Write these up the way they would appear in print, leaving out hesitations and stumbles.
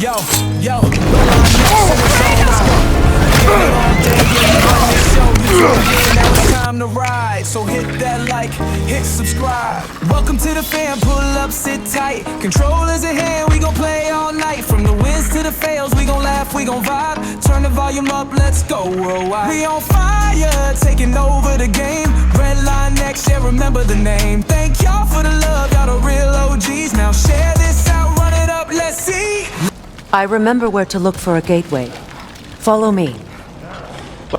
Yo, RedLionX in the zone, let's go. Get it all day, yeah, you run this show. You tuned in, now it's time to ride. So hit that like, hit subscribe. Welcome to the fam, pull up, sit tight. Controllers in hand, we gon' play all night. From the wins to the fails, we gon' laugh, we gon' vibe. Turn the volume up, let's go worldwide. We on fire, taking over the game. RedLionX, yeah, remember the name. Thank y'all for the love, y'all the real OGs. Now share this out, run it up, let's see. I remember where to look for a gateway. Follow me.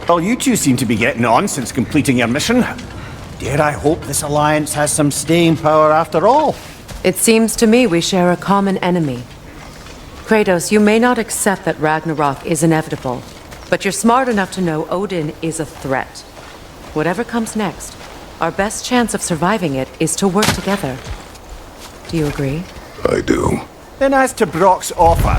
Well, you two seem to be getting on since completing your mission. Dare I hope this alliance has some staying power after all? It seems to me we share a common enemy. Kratos, you may not accept that Ragnarok is inevitable, but you're smart enough to know Odin is a threat. Whatever comes next, our best chance of surviving it is to work together. Do you agree? I do. Then as to Brock's offer,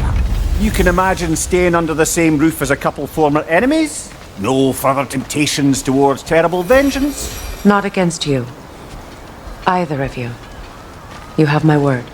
you can imagine staying under the same roof as a couple former enemies? No further temptations towards terrible vengeance? Not against you. Either of you. You have my word.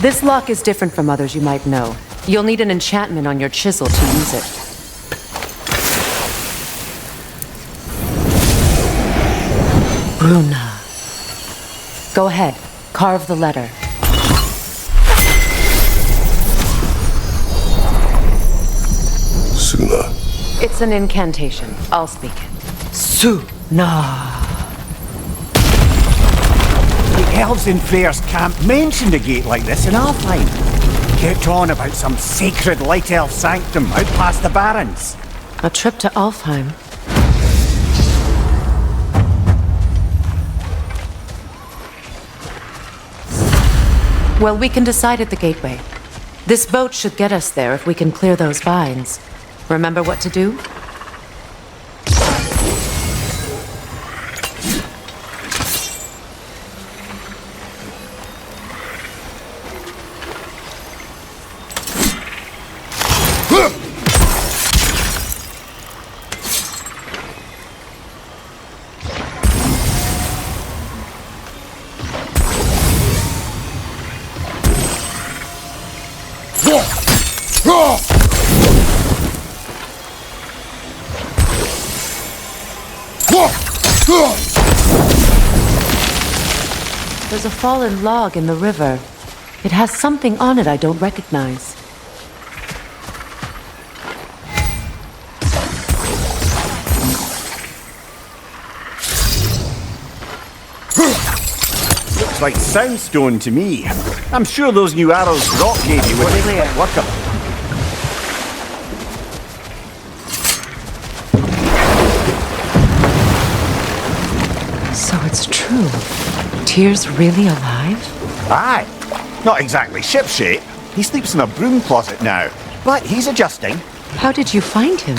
This lock is different from others you might know. You'll need an enchantment on your chisel to use it. Bruna. Go ahead, carve the letter. Suna. It's an incantation. I'll speak it. Suna. The elves in Freyr's camp mentioned a gate like this in Alfheim. Kept on about some sacred light elf sanctum out past the barrens. A trip to Alfheim. Well, we can decide at the gateway. This boat should get us there if we can clear those vines. Remember what to do? There's a fallen log in the river. It has something on it I don't recognize. Looks like soundstone to me. I'm sure those new arrows Rock gave you would make it workable. So it's true. Tyr's really alive? Aye. Not exactly shipshape. He sleeps in a broom closet now. But he's adjusting. How did you find him?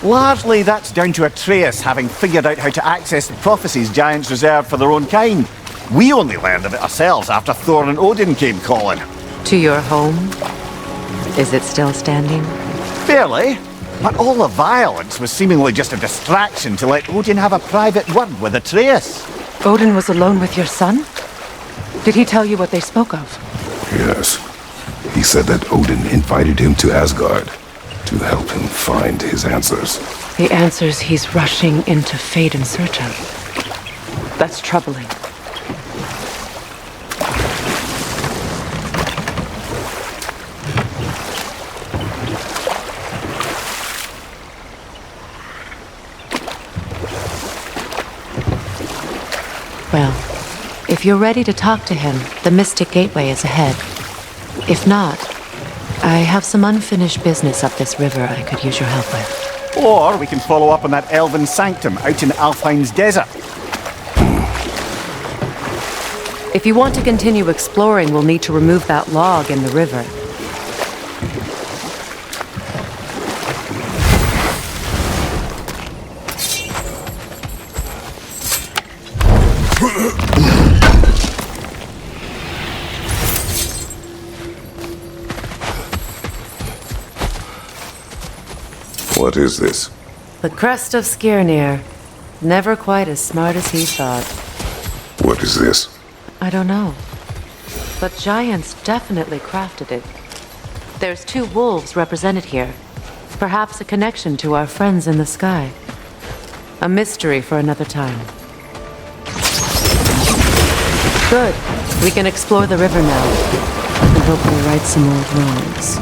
Largely that's down to Atreus having figured out how to access the prophecies giants reserved for their own kind. We only learned of it ourselves after Thor and Odin came calling. To your home? Is it still standing? Fairly. But all the violence was seemingly just a distraction to let Odin have a private word with Atreus. Odin was alone with your son? Did he tell you what they spoke of? Yes. He said that Odin invited him to Asgard to help him find his answers. The answers he's rushing into fate in search of. That's troubling. Well, if you're ready to talk to him, the Mystic Gateway is ahead. If not, I have some unfinished business up this river I could use your help with. Or we can follow up on that elven sanctum out in Alfheim's desert. If you want to continue exploring, we'll need to remove that log in the river. What is this? The crest of Skirnir. Never quite as smart as he thought. What is this? I don't know. But giants definitely crafted it. There's 2 wolves represented here. Perhaps a connection to our friends in the sky. A mystery for another time. Good. We can explore the river now. And hopefully right some old wrongs.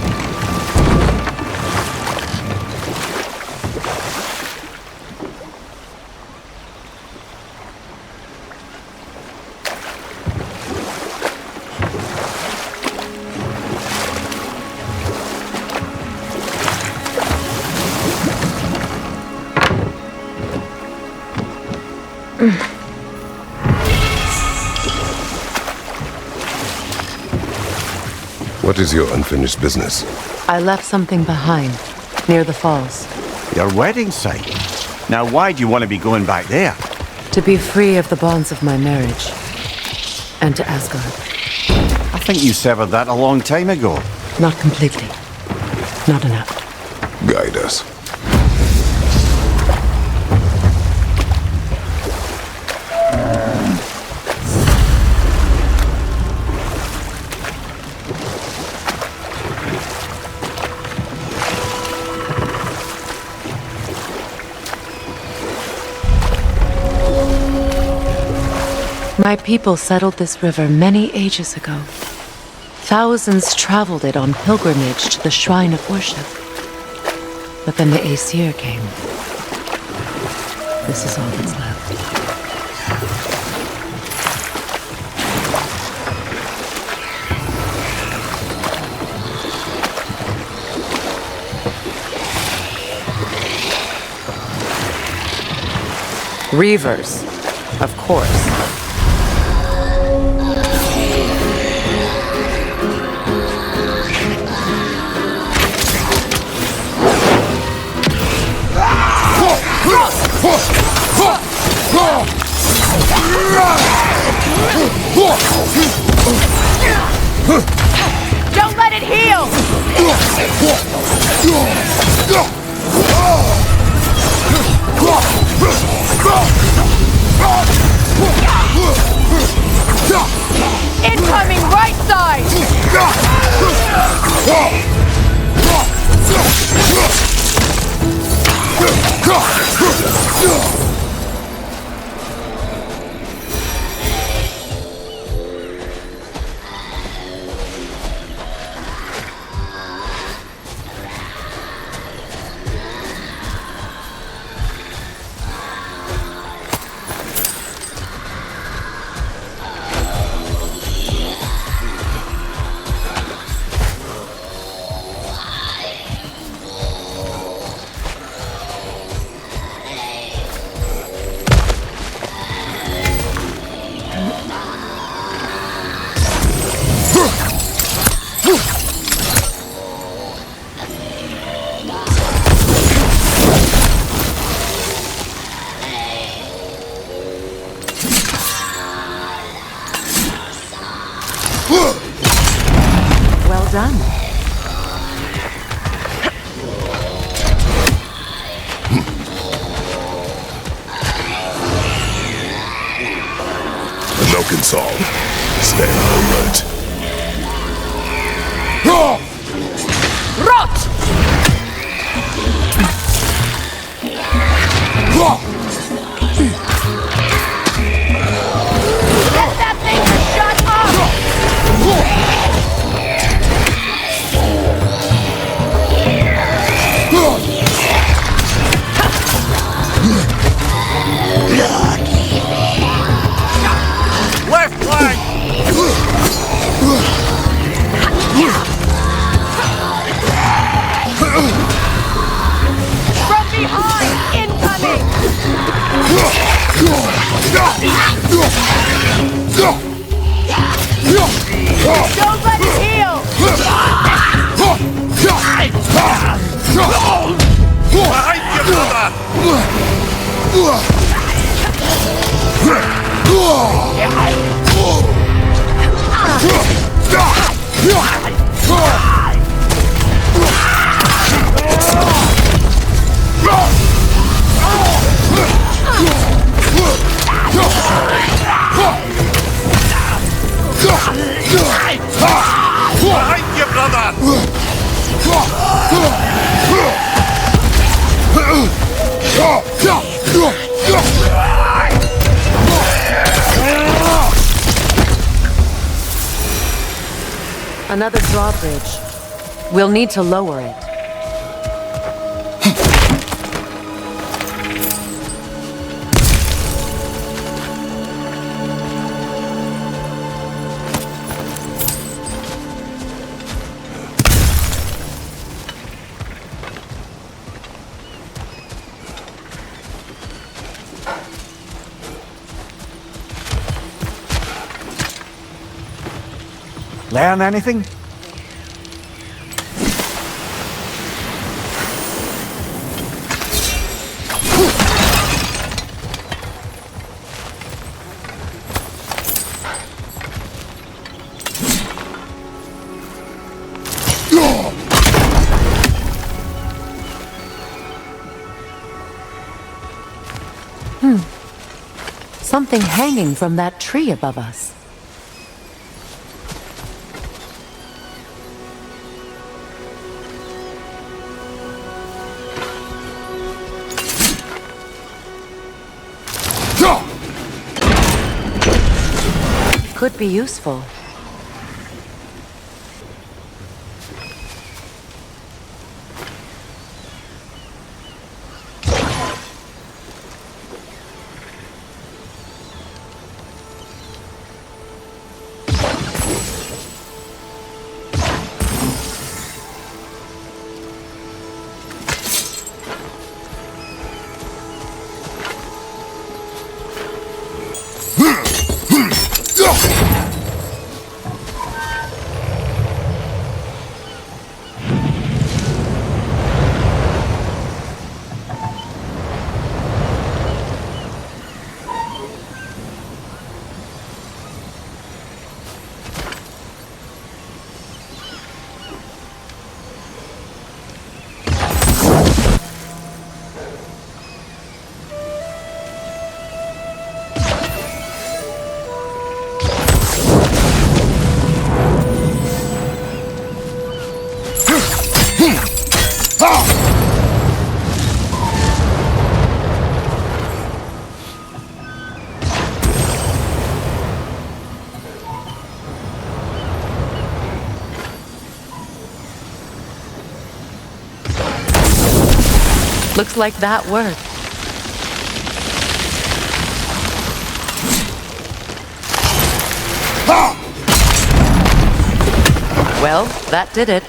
What is your unfinished business? I left something behind, near the falls. Your wedding site. Now, why do you want to be going back there? To be free of the bonds of my marriage. And to Asgard. I think you severed that a long time ago. Not completely. Not enough. Guide us. My people settled this river many ages ago. Thousands traveled it on pilgrimage to the shrine of worship. But then the Aesir came. This is all that's left. Reavers, of course. Don't let it heal! Incoming right side! Well done. No can solve. Stand alert. Rot! Let that thing shut up! Left flank! From behind! Incoming! Don't let it heal! Behind you, brother! brother! Another drawbridge. We'll need to lower it. Learn anything? Something hanging from that tree above us. Could be useful. Looks like that worked. Well, that did it.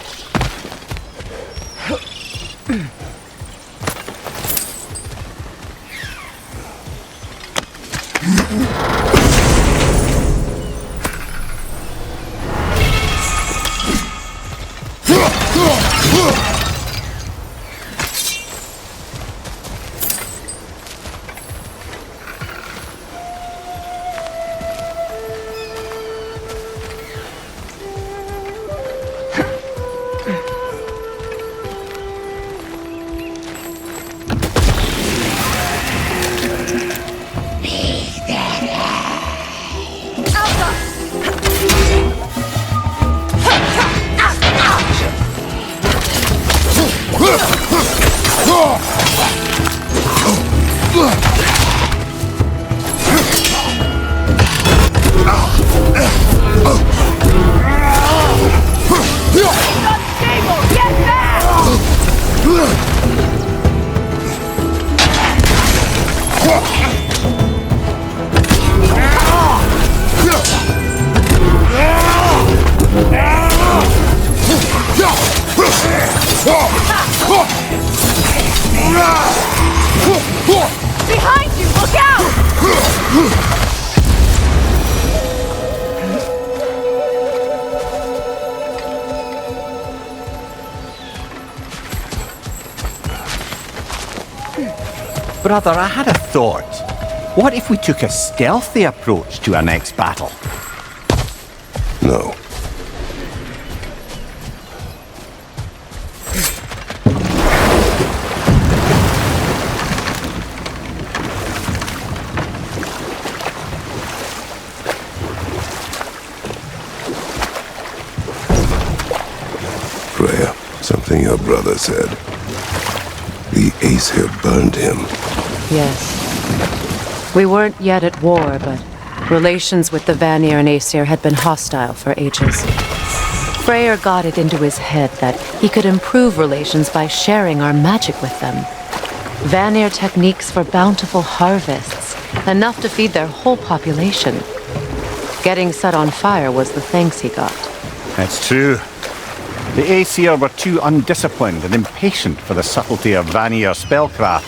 Behind you! Look out! Brother, I had a thought. What if we took a stealthy approach to our next battle? No. Freya, something your brother said. The Aesir burned him. Yes. We weren't yet at war, but relations with the Vanir and Aesir had been hostile for ages. Freyr got it into his head that he could improve relations by sharing our magic with them. Vanir techniques for bountiful harvests, enough to feed their whole population. Getting set on fire was the thanks he got. That's true. The Aesir were too undisciplined and impatient for the subtlety of Vanir spellcraft.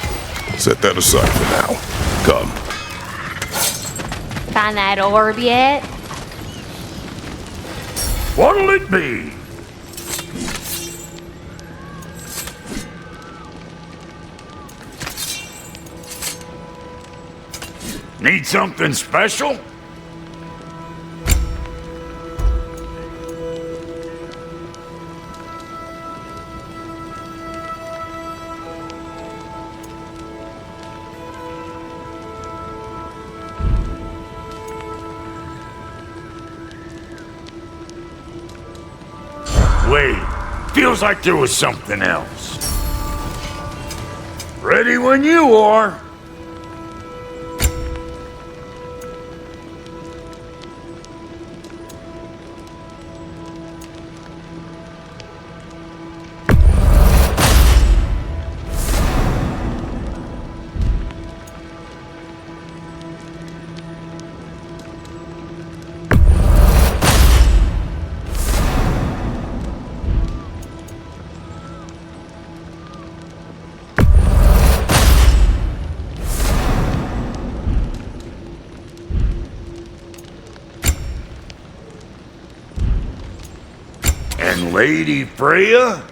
Set that aside for now. Come. Find that orb yet? What'll it be? Need something special? Wait, feels like there was something else. Ready when you are. And Lady Freya?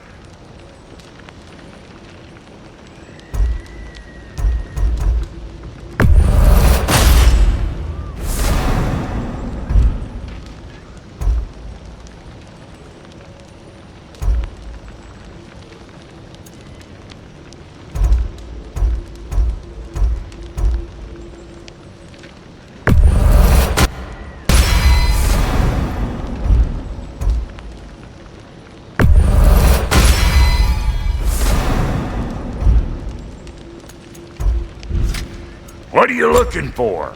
What are you looking for?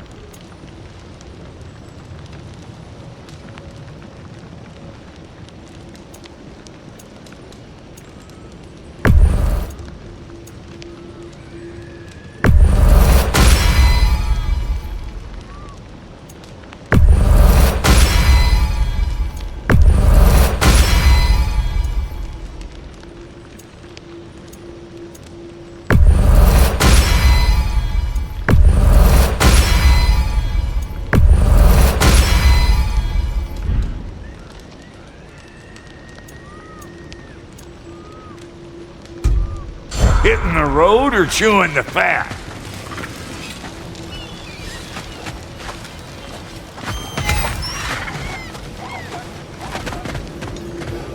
Hitting the road or chewing the fat?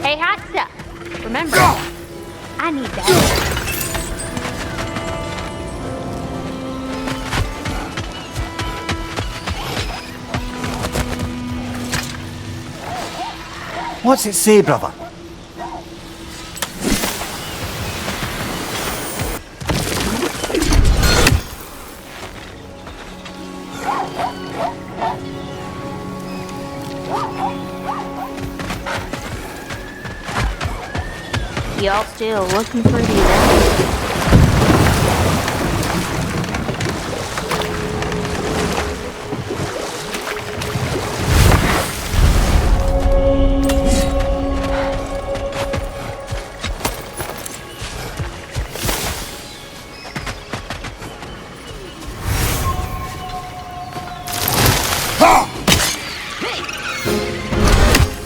Hey, hot stuff. Remember, I need that. What's it say, brother? Y'all still looking pretty then?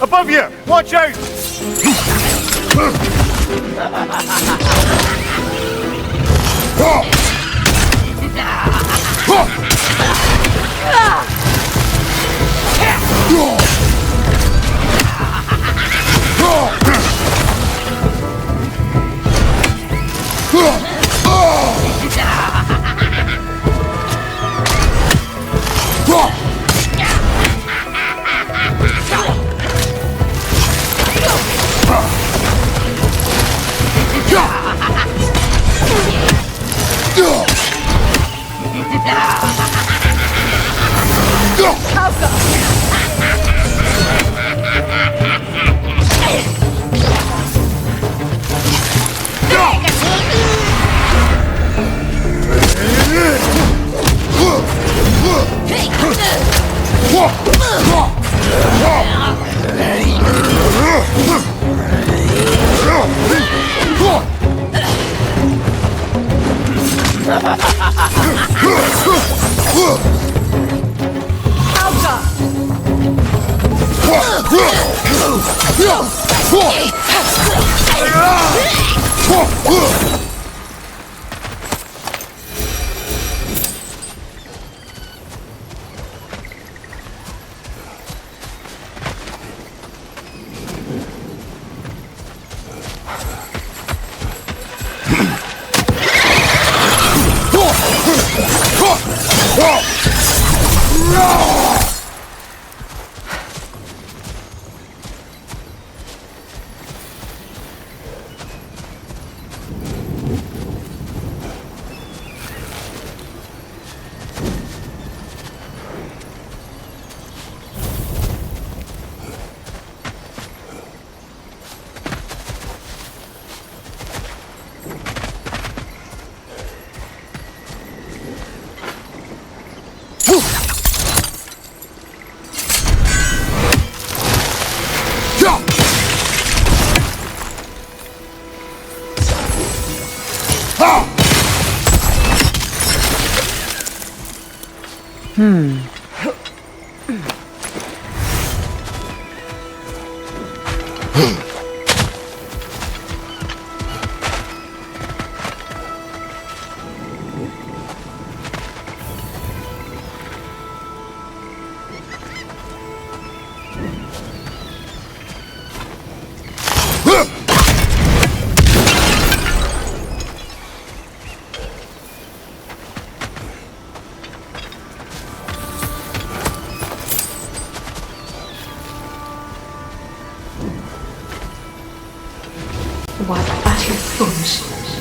Above you! Watch out! What utter foolishness.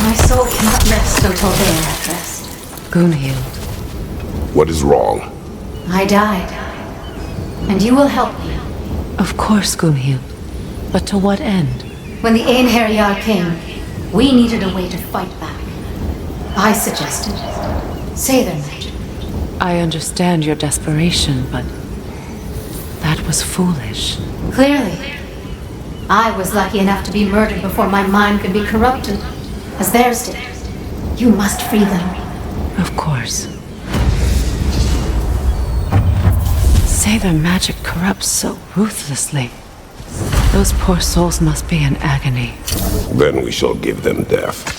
My soul cannot rest until they are at rest. Gunhild. What is wrong? I died. And you will help me. Of course, Gunhild. But to what end? When the Einherjar came, we needed a way to fight back. I suggested Sather magic. I understand your desperation, but that was foolish. Clearly. I was lucky enough to be murdered before my mind could be corrupted, as theirs did. You must free them. Of course. Say their magic corrupts so ruthlessly. Those poor souls must be in agony. Then we shall give them death.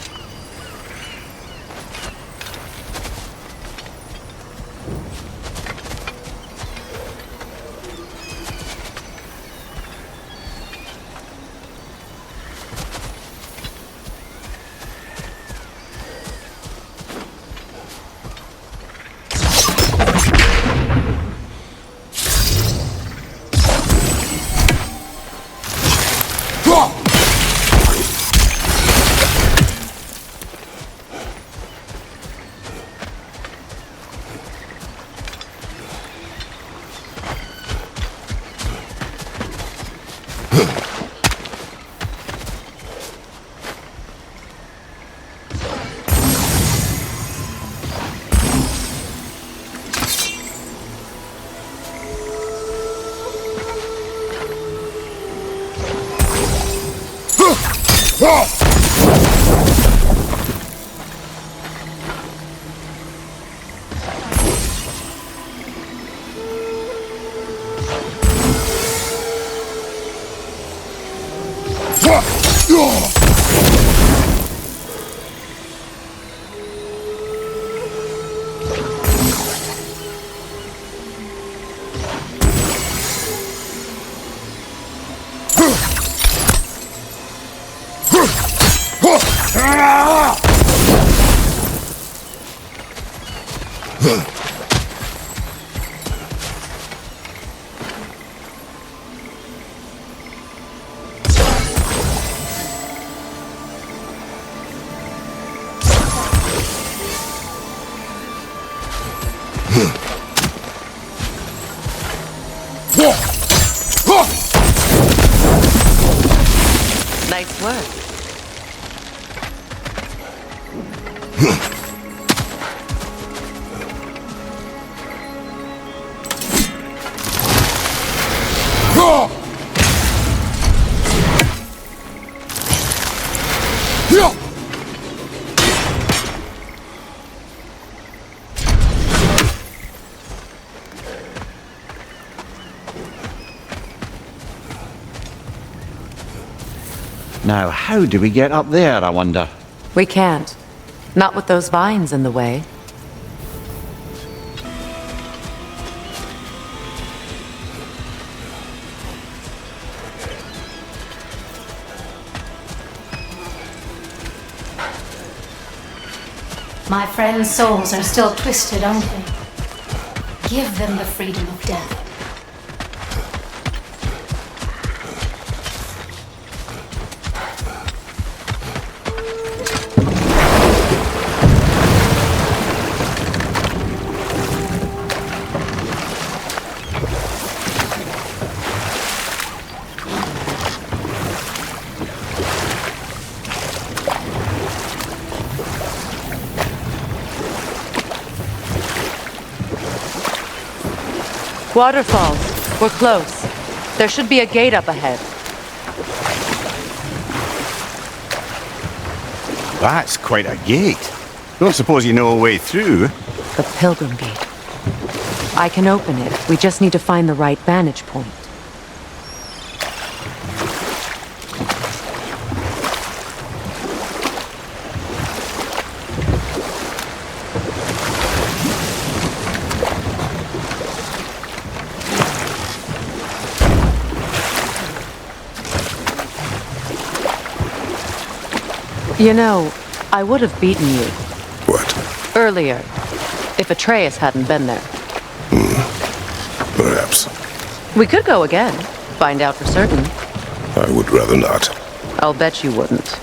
Nice work. Now, how do we get up there, I wonder? We can't. Not with those vines in the way. My friends' souls are still twisted, aren't they? Give them the freedom of death. Waterfalls. We're close. There should be a gate up ahead. That's quite a gate. Don't suppose you know a way through? The Pilgrim Gate. I can open it. We just need to find the right vantage point. You know, I would have beaten you. What? Earlier, if Atreus hadn't been there. Perhaps. We could go again, find out for certain. I would rather not. I'll bet you wouldn't.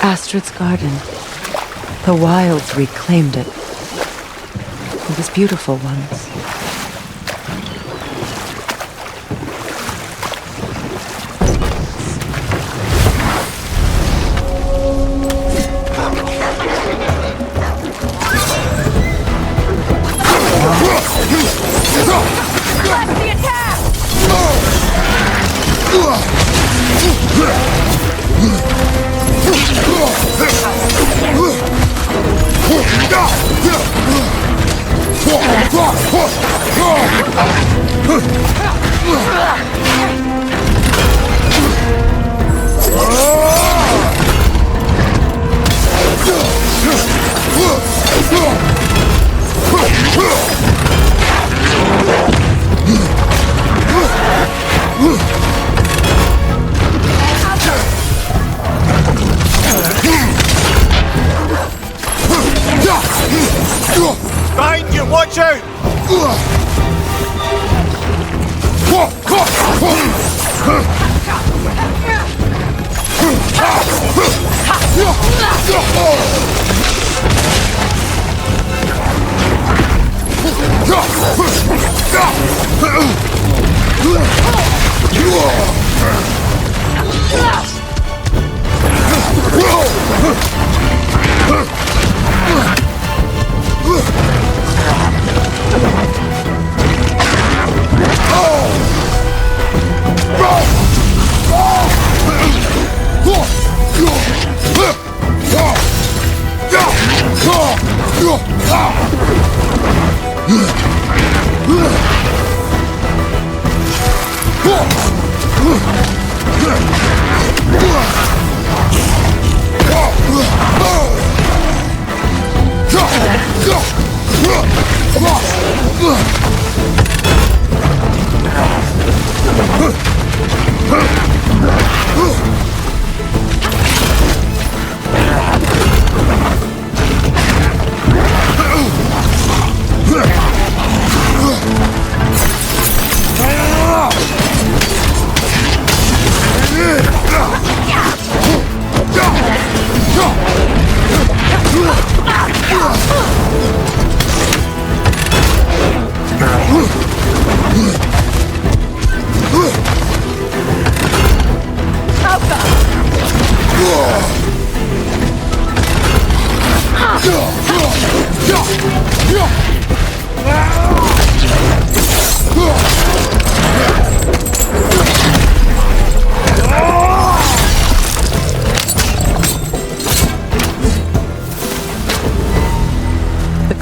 Astrid's garden. The wilds reclaimed it. It was beautiful once. Behind you, watch out!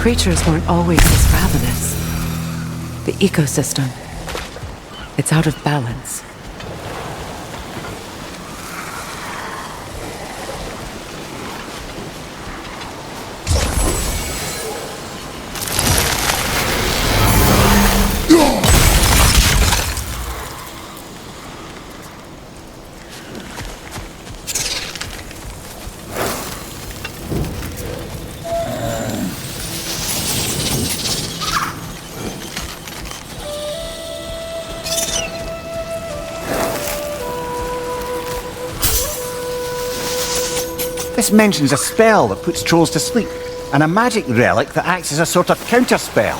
creatures weren't always this ravenous. The ecosystem, it's out of balance. This mentions a spell that puts trolls to sleep, and a magic relic that acts as a sort of counterspell.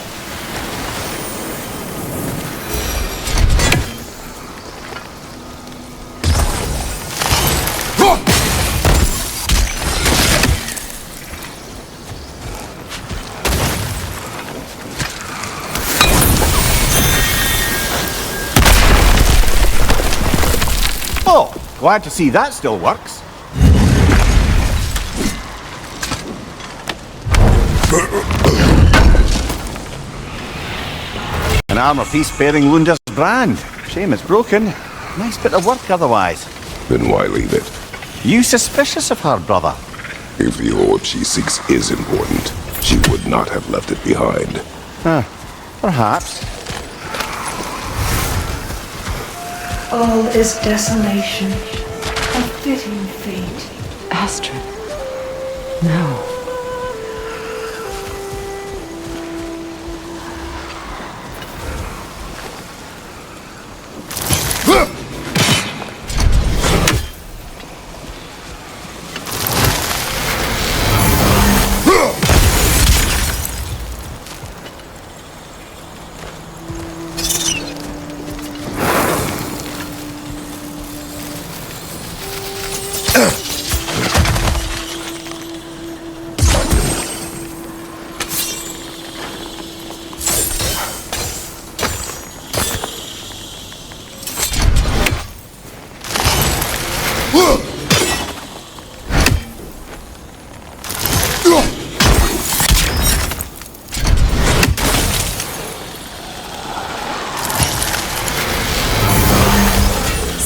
Oh, glad to see that still works. An armor piece bearing Lunda's brand. Shame it's broken. Nice bit of work otherwise. Then why leave it? You suspicious of her, brother? If the orb she seeks is important, she would not have left it behind. Perhaps. All is desolation, a fitting fate. Astrid. No.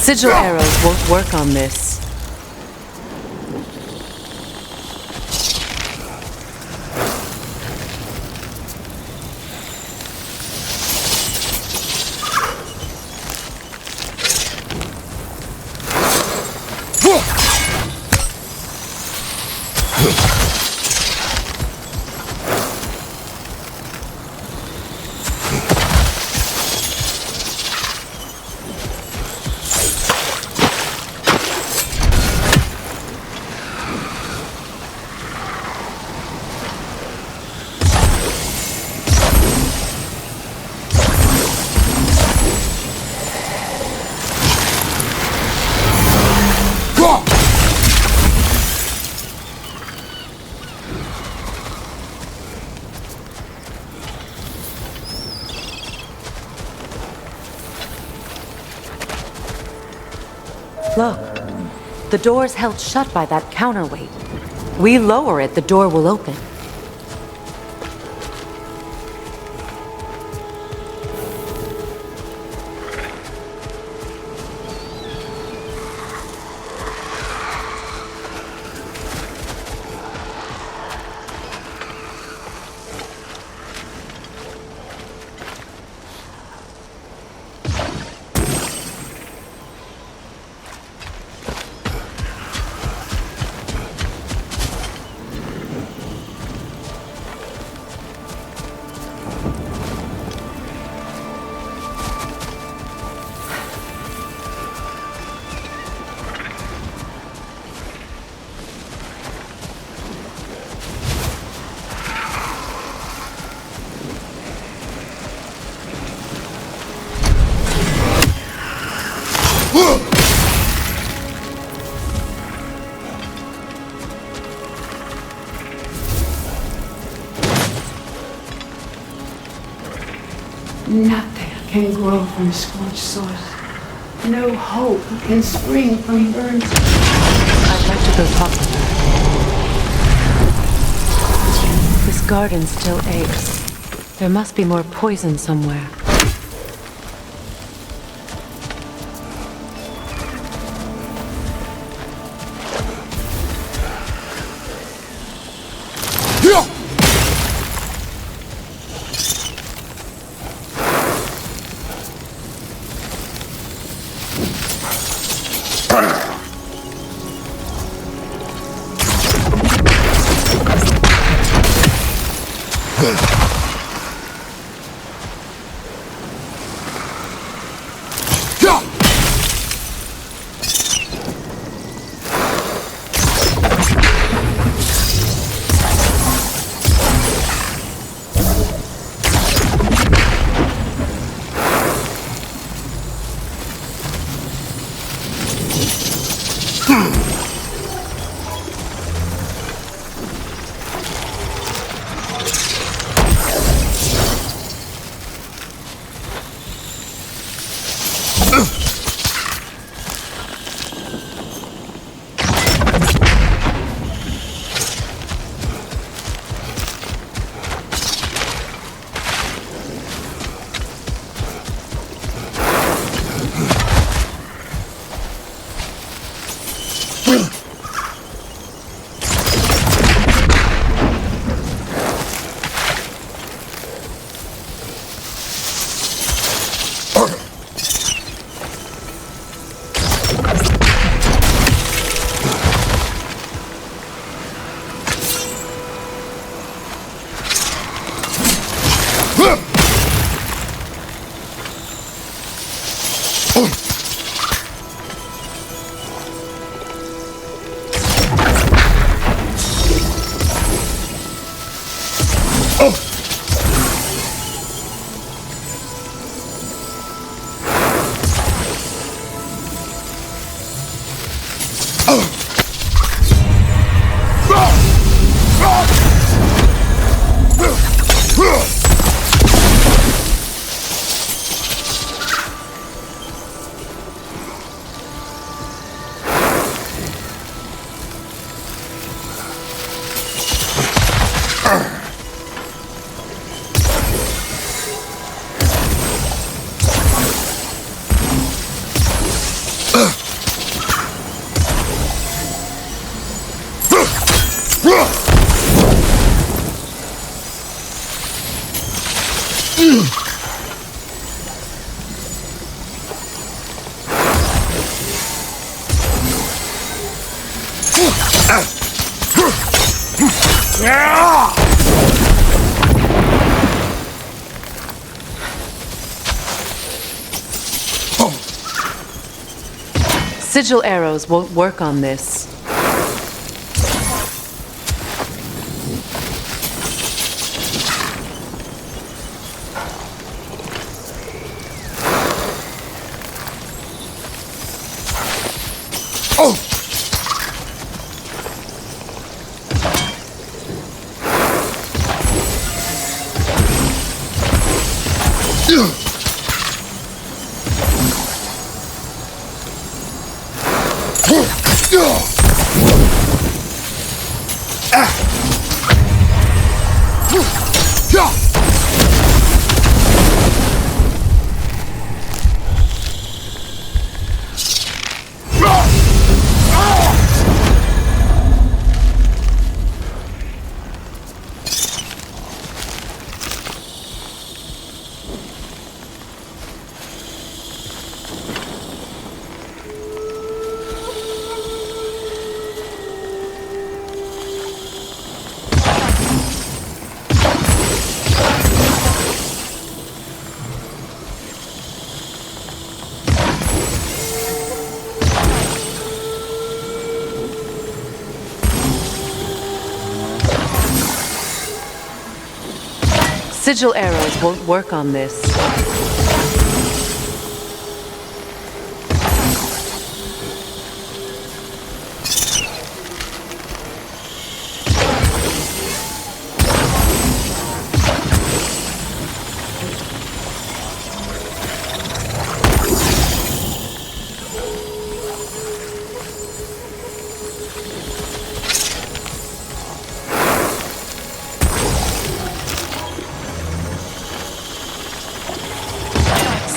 Sigil arrows won't work on this. Look, the door's held shut by that counterweight. We lower it, the door will open. Nothing can grow from scorched soil. No hope can spring from burnt. I'd like to go talk with her. This garden still aches. There must be more poison somewhere. Sigil arrows won't work on this. Sigil arrows won't work on this.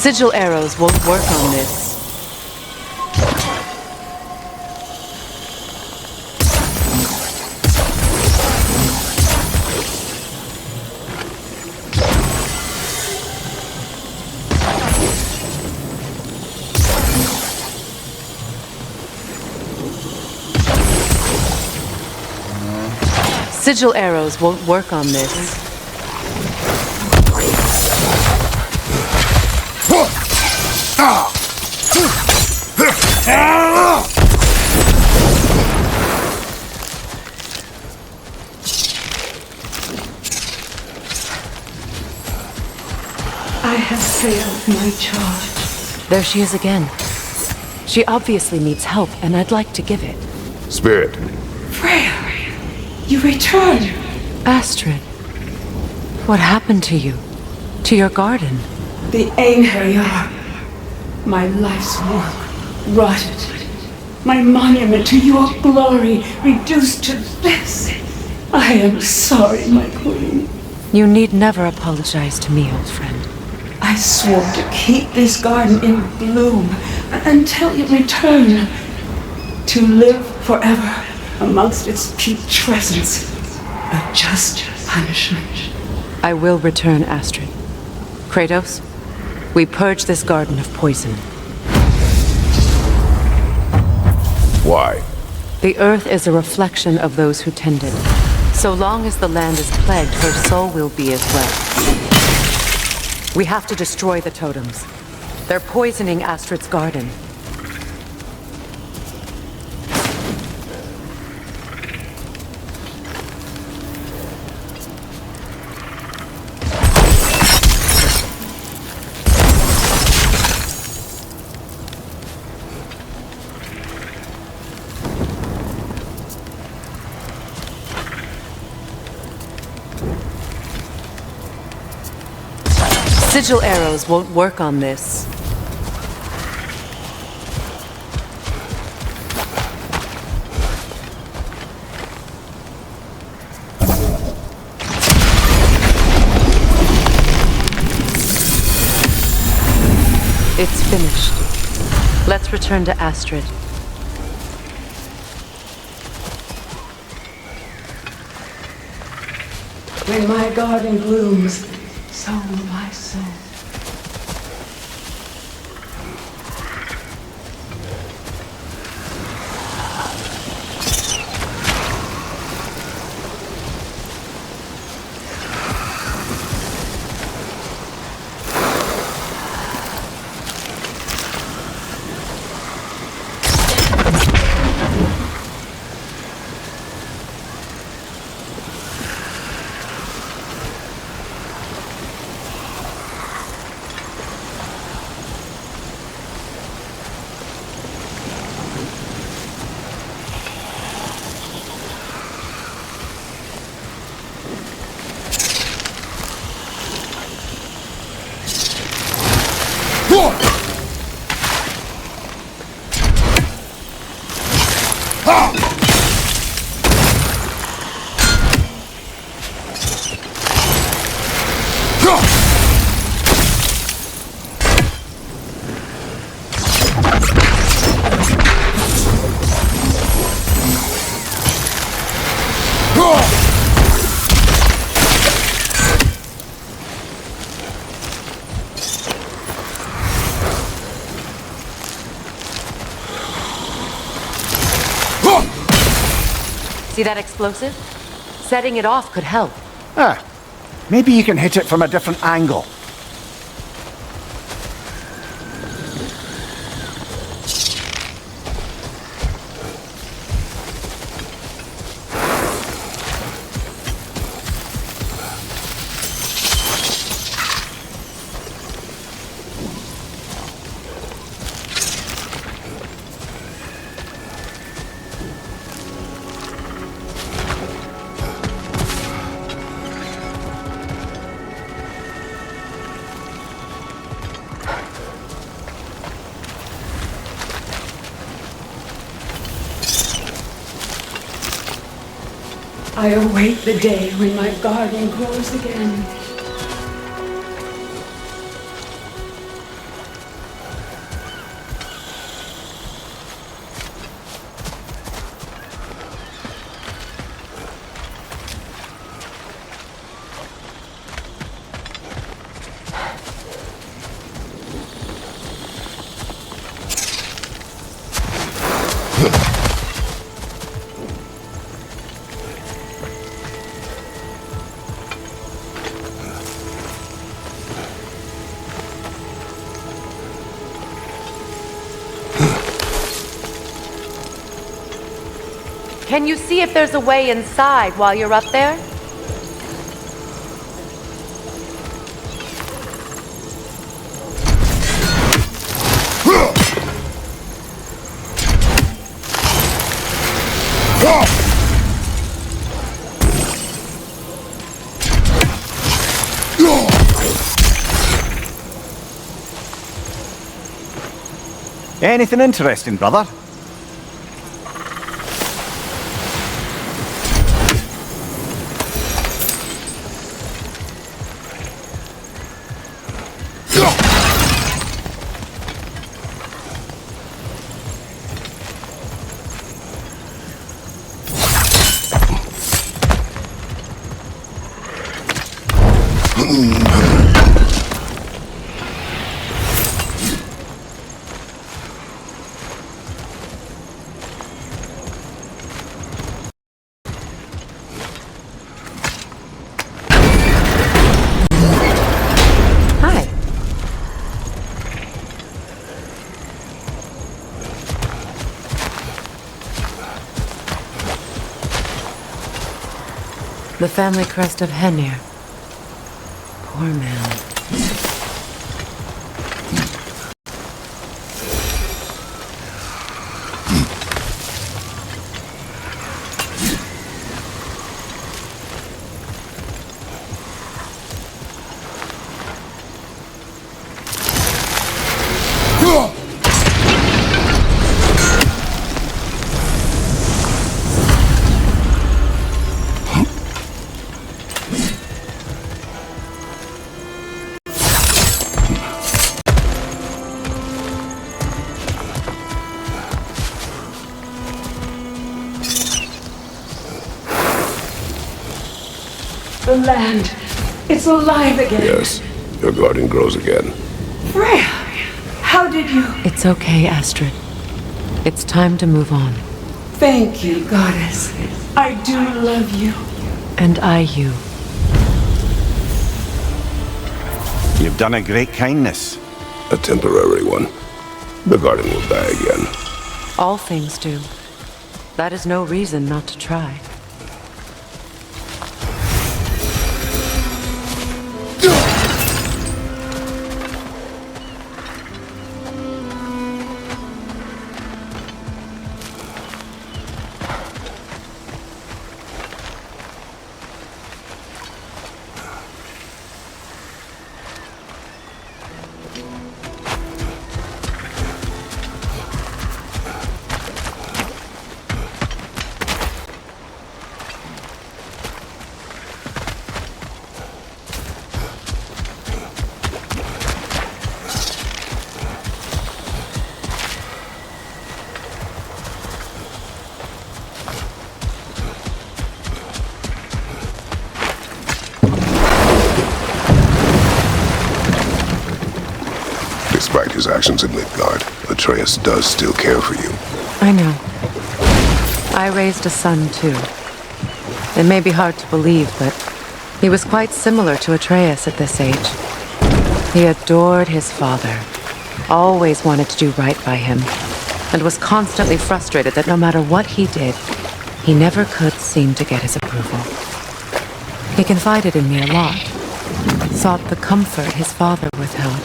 Sigil arrows won't work on this. Sigil arrows won't work on this. I have failed my charge. There she is again. She obviously needs help, and I'd like to give it. Spirit, Freya, you returned. Astrid, what happened to you? To your garden? The Einherjar. My life's work rotted. My monument to your glory reduced to this. I am sorry, my queen. You need never apologize to me, old friend. I swore to keep this garden in bloom until you return. To live forever amongst its putrescence. A just punishment. I will return, Astrid. Kratos, we purge this garden of poison. why? The earth is a reflection of those who tend it. So long as the land is plagued, her soul will be as well. We have to destroy the totems. They're poisoning Astrid's garden. Sigil arrows won't work on this. It's finished. Let's return to Astrid. When my garden blooms, so will my soul. See that explosive? Setting it off could help. Ah, maybe you can hit it from a different angle. I await the day when my garden grows again. Can you see if there's a way inside while you're up there? Anything interesting, brother? Hi. The family crest of Henir. Poor man. The land. It's alive again. Yes, your garden grows again. Freya, how did you... It's okay, Astrid. It's time to move on. Thank you, goddess. I do love you. And I you. You've done a great kindness. A temporary one. The garden will die again. All things do. That is no reason not to try. Despite his actions in Midgard, Atreus does still care for you. I know. I raised a son, too. It may be hard to believe, but he was quite similar to Atreus at this age. He adored his father, always wanted to do right by him, and was constantly frustrated that no matter what he did, he never could seem to get his approval. He confided in me a lot, sought the comfort his father withheld.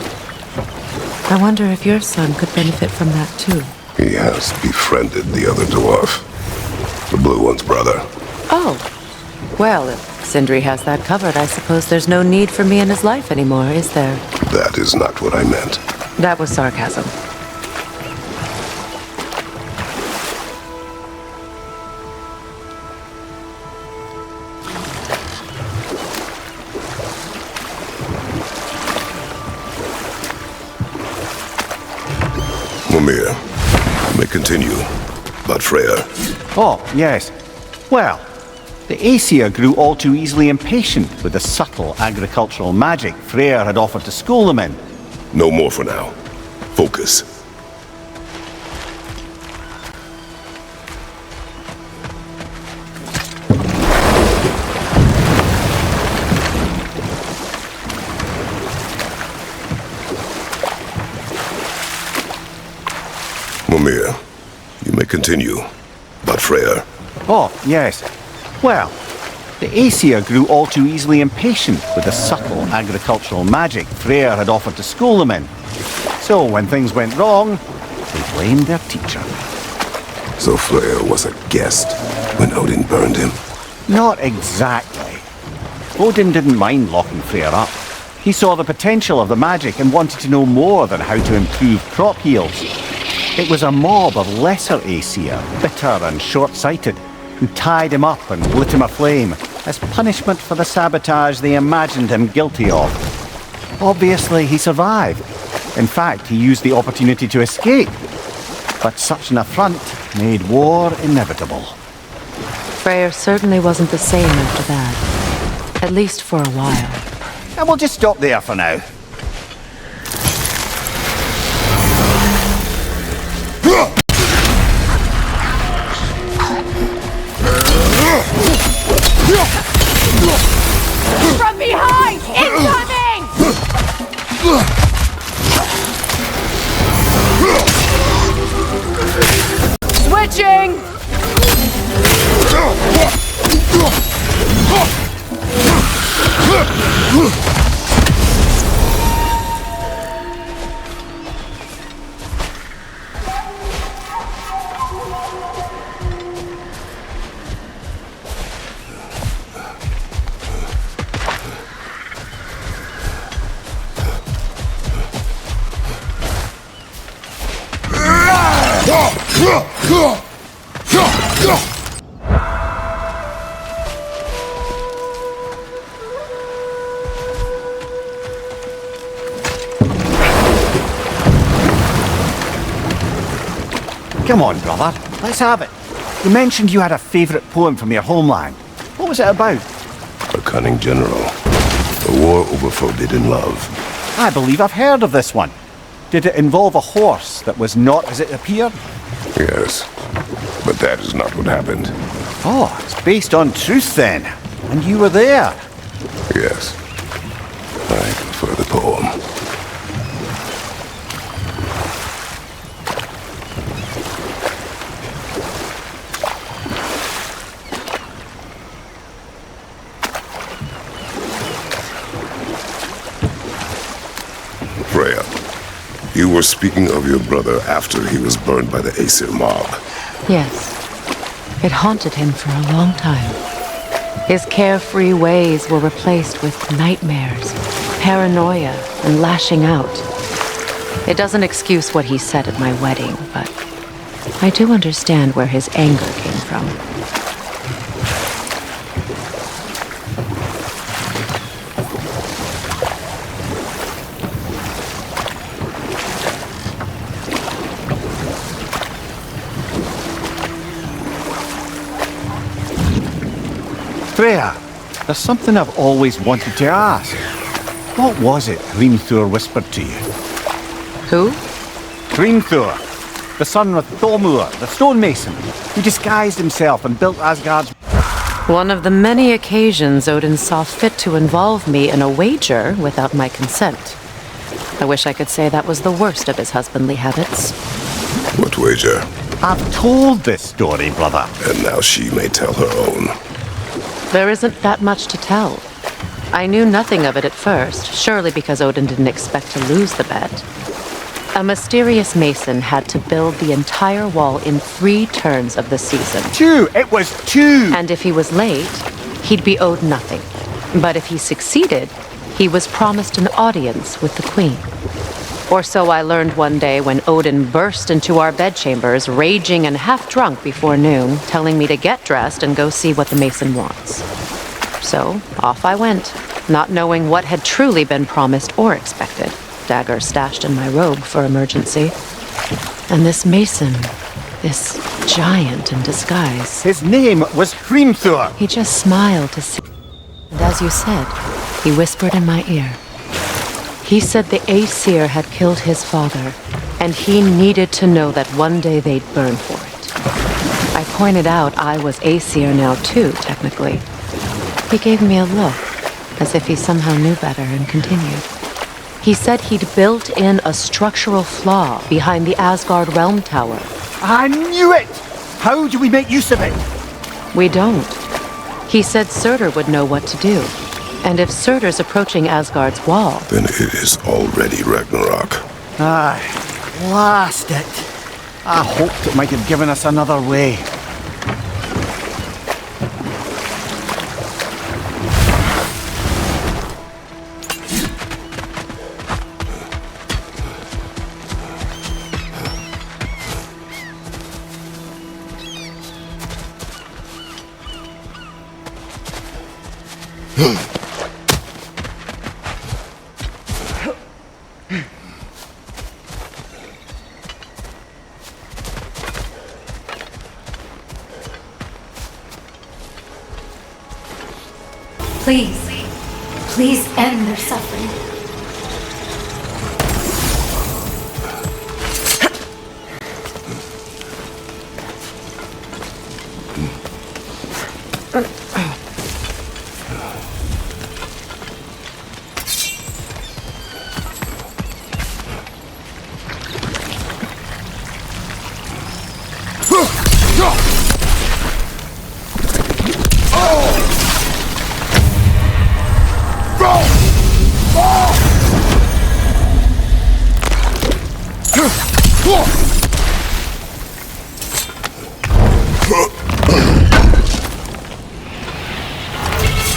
I wonder if your son could benefit from that, too. He has befriended the other dwarf. The blue one's brother. Oh. Well, if Sindri has that covered, I suppose there's no need for me in his life anymore, is there? That is not what I meant. That was sarcasm. Mimir, you may continue. But Freya, Oh, yes. Well, the Aesir grew all too easily impatient with the subtle agricultural magic Freyr had offered to school them in. no more for now. Focus. Mimir, you may continue. But Freya, Oh, yes. Well, the Aesir grew all too easily impatient with the subtle agricultural magic Freyr had offered to school them in. So when things went wrong, they blamed their teacher. So Freyr was a guest when Odin burned him? Not exactly. Odin didn't mind locking Freyr up. He saw the potential of the magic and wanted to know more than how to improve crop yields. It was a mob of lesser Aesir, bitter and short-sighted, who tied him up and lit him aflame as punishment for the sabotage they imagined him guilty of. Obviously, he survived. In fact, he used the opportunity to escape. But such an affront made war inevitable. Freyr certainly wasn't the same after that. At least for a while. And we'll just stop there for now. From behind! Incoming! Switching! Come on, brother. Let's have it. You mentioned you had a favourite poem from your homeland. What was it about? A cunning general. A war over forbidden love. I believe I've heard of this one. Did it involve a horse that was not as it appeared? Yes, but that is not what happened. Oh, it's based on truth then. And you were there. Yes, I prefer the poem. Freya, you were speaking of your brother after he was burned by the Aesir mob. Yes. It haunted him for a long time. His carefree ways were replaced with nightmares, paranoia, and lashing out. It doesn't excuse what he said at my wedding, but I do understand where his anger came from. Freya, there's something I've always wanted to ask. What was it Hrimthur whispered to you? Who? Hrimthur, the son of Thormur, the stonemason, who disguised himself and built Asgard's... One of the many occasions Odin saw fit to involve me in a wager without my consent. I wish I could say that was the worst of his husbandly habits. What wager? I've told this story, brother. And now she may tell her own. There isn't that much to tell. I knew nothing of it at first, surely because Odin didn't expect to lose the bet. A mysterious mason had to build the entire wall in 3 turns of the season. 2! It was 2! And if he was late, he'd be owed nothing. But if he succeeded, he was promised an audience with the queen. Or so I learned one day when Odin burst into our bedchambers, raging and half-drunk before noon, telling me to get dressed and go see what the mason wants. So, off I went, not knowing what had truly been promised or expected, dagger stashed in my robe for emergency. And this mason, this giant in disguise... His name was Hrimthur! He just smiled to see... And as you said, he whispered in my ear. He said the Aesir had killed his father, and he needed to know that one day they'd burn for it. I pointed out I was Aesir now too, technically. He gave me a look, as if he somehow knew better, and continued. He said he'd built in a structural flaw behind the Asgard Realm Tower. I knew it! How do we make use of it? We don't. He said Surtur would know what to do. And if Surtur's approaching Asgard's wall... Then it is already Ragnarok. Aye, blast it. I hoped it might have given us another way. Please end their suffering.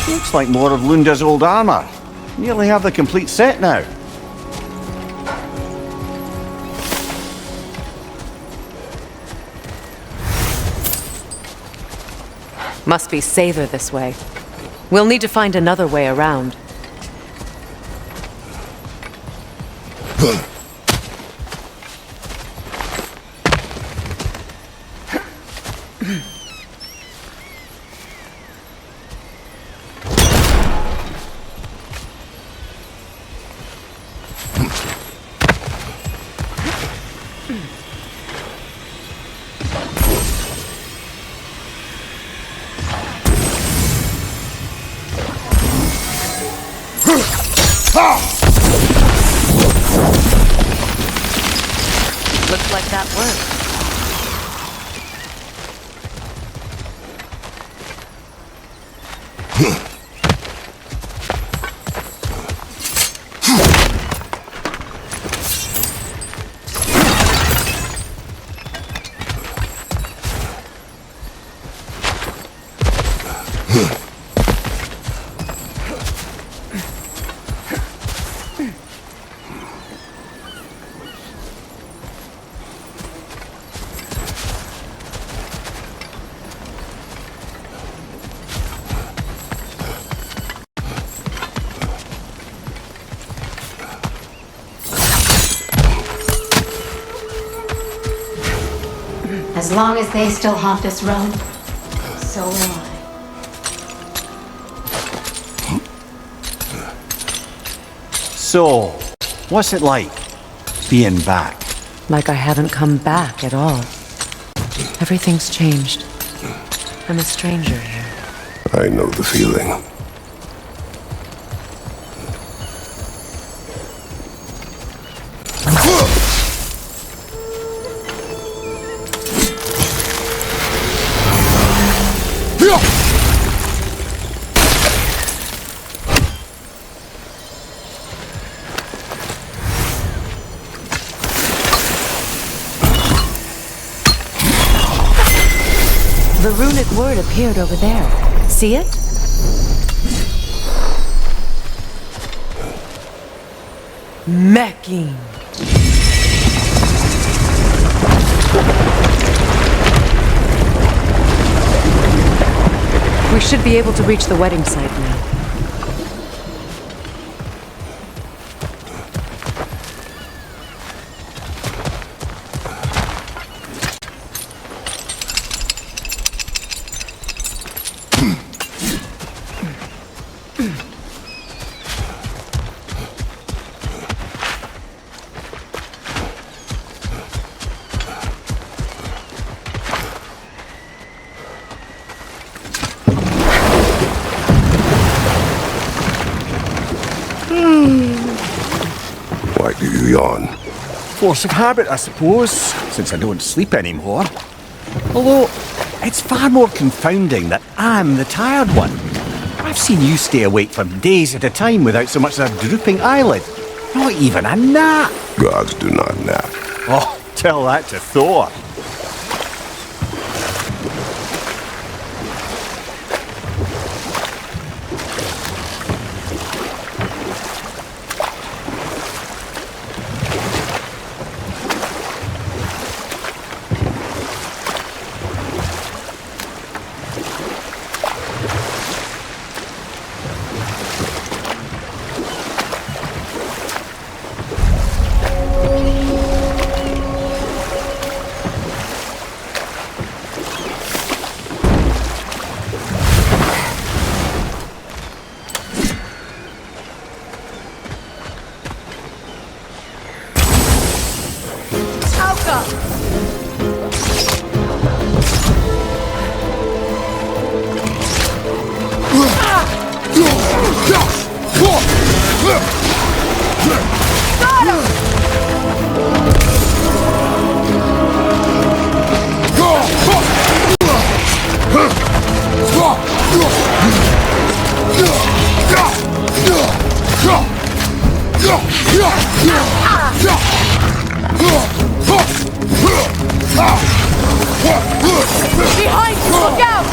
Looks like more of Lunda's old armor. Nearly have the complete set now. Must be safer this way. We'll need to find another way around. Looks like that worked. As long as they still haunt this road, so will I. So, what's it like, being back? Like I haven't come back at all. Everything's changed. I'm a stranger here. I know the feeling. The runic word appeared over there. See it? Mecking. We should be able to reach the wedding site now. Why do you yawn? Force of habit, I suppose, since I don't sleep anymore. Although, It's far more confounding that I'm the tired one. I've seen you stay awake for days at a time without so much as a drooping eyelid. Not even a nap. Gods do not nap. Oh, tell that to Thor. Behind you, look out!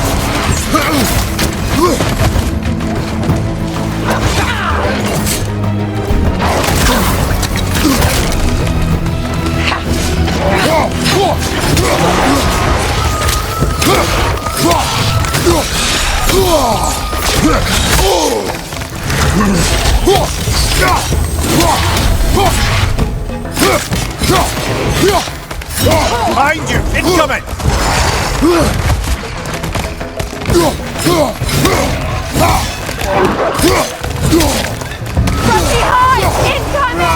Behind you! Incoming! From behind! Incoming!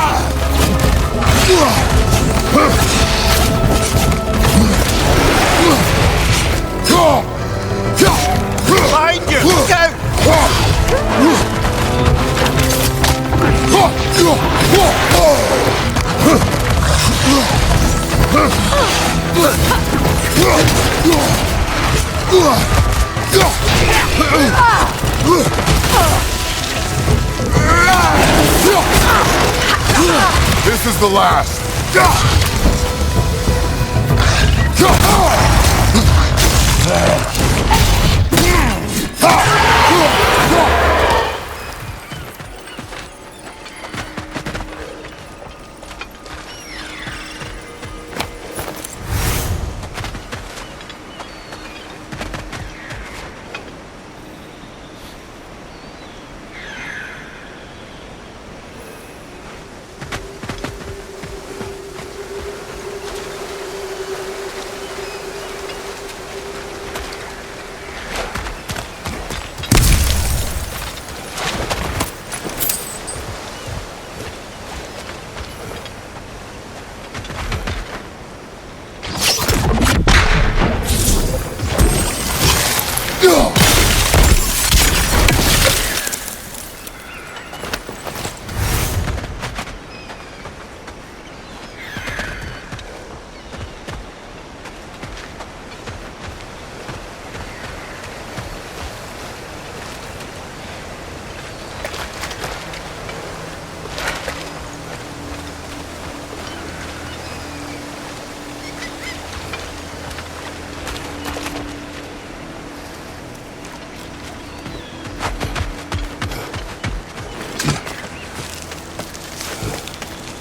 Behind you! Look out! This is the last.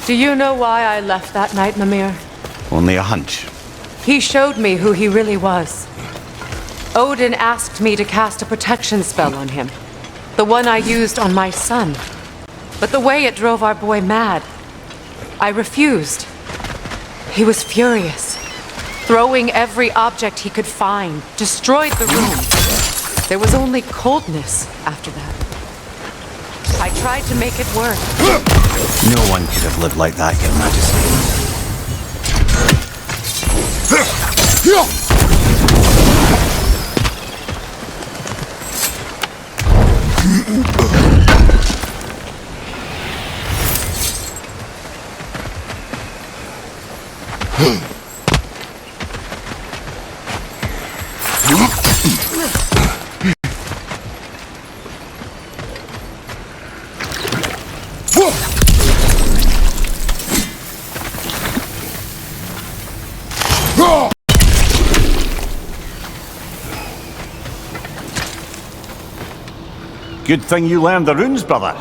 Do you know why I left that night, Mimir? Only a hunch. He showed me who he really was. Odin asked me to cast a protection spell on him. The one I used on my son. But the way it drove our boy mad, I refused. He was furious, throwing every object he could find, destroyed the room. There was only coldness after that. I tried to make it work. No one could have lived like that, Your Majesty. Good thing you learned the runes, brother.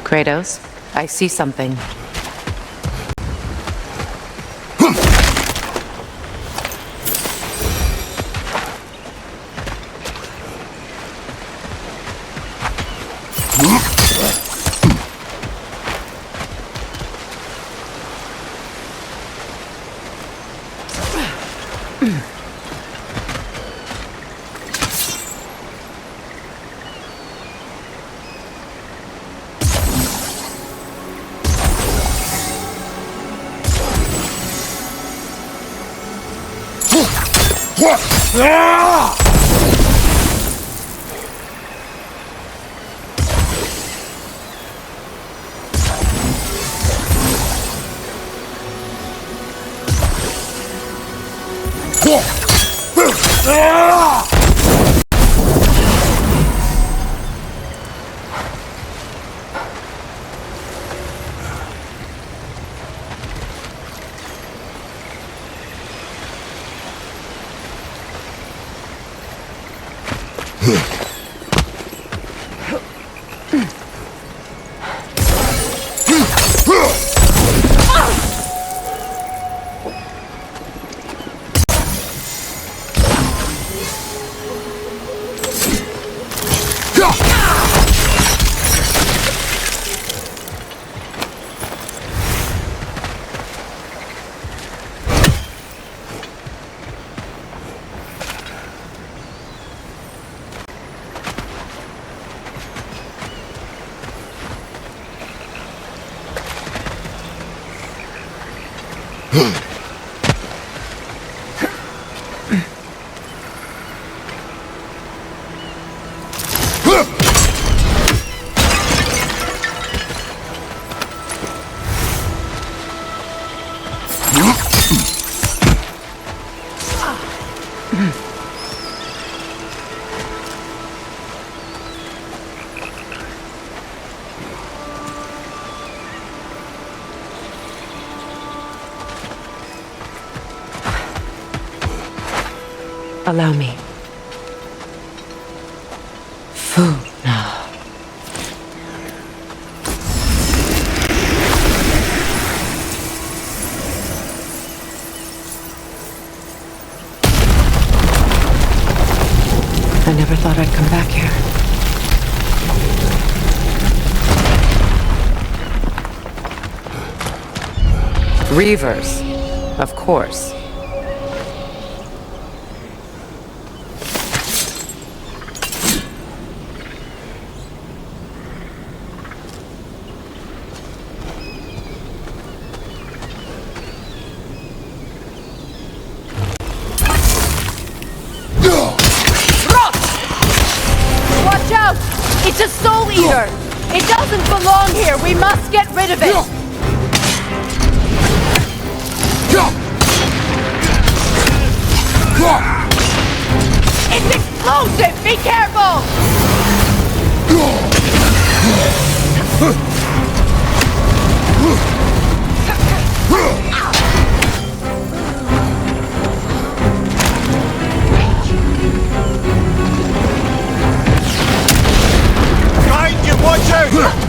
Kratos, I see something. Allow me. Food now. I never thought I'd come back here. Reavers, of course. It's a soul eater! It doesn't belong here! We must get rid of it! It's explosive! Be careful! Watch out!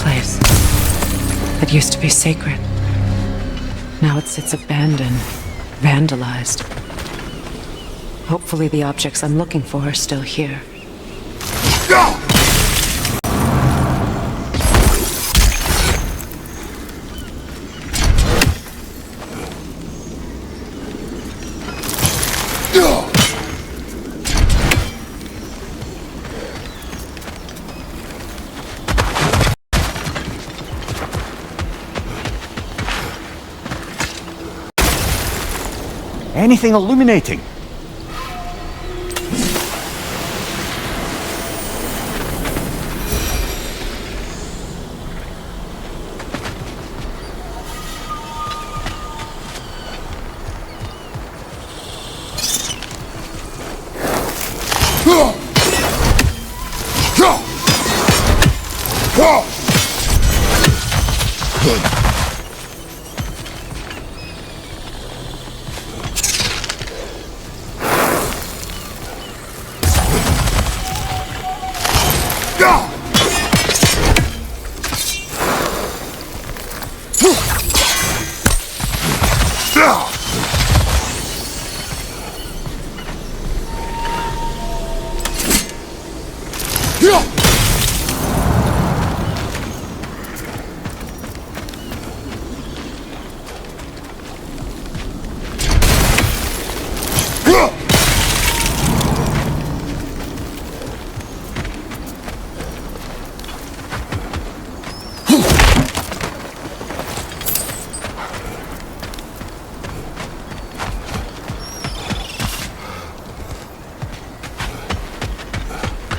place. It used to be sacred. Now it sits abandoned, vandalized. Hopefully the objects I'm looking for are still here. Anything illuminating?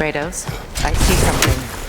Kratos, I see something.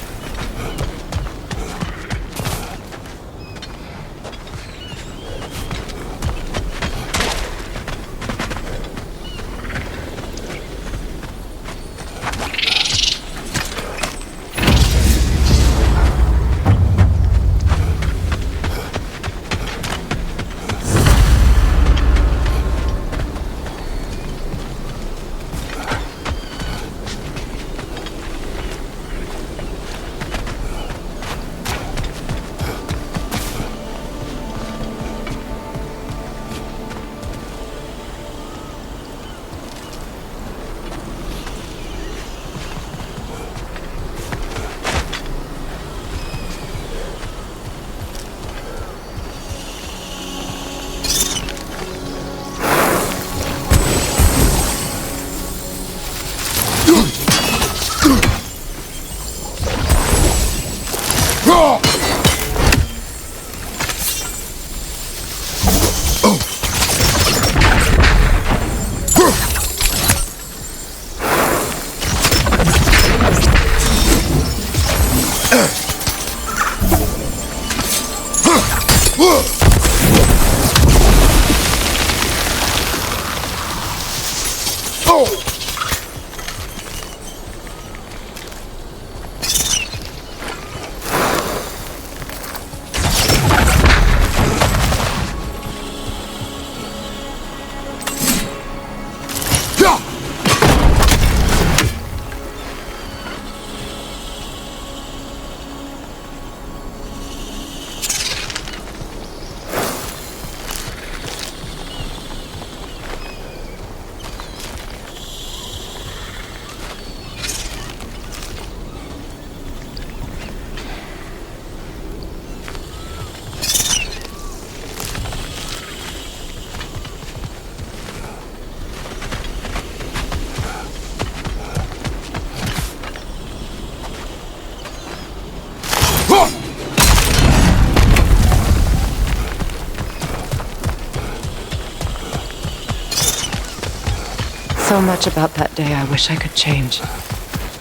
So much about that day I wish I could change.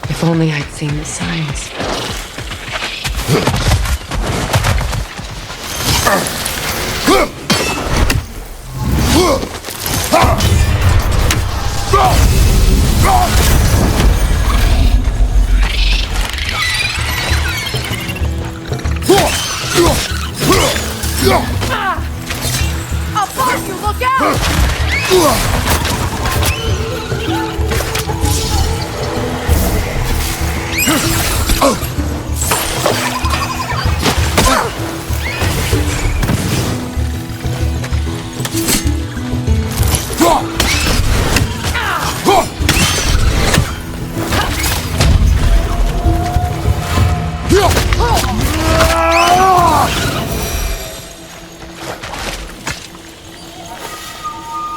If only I'd seen the signs. I'll find you, look out!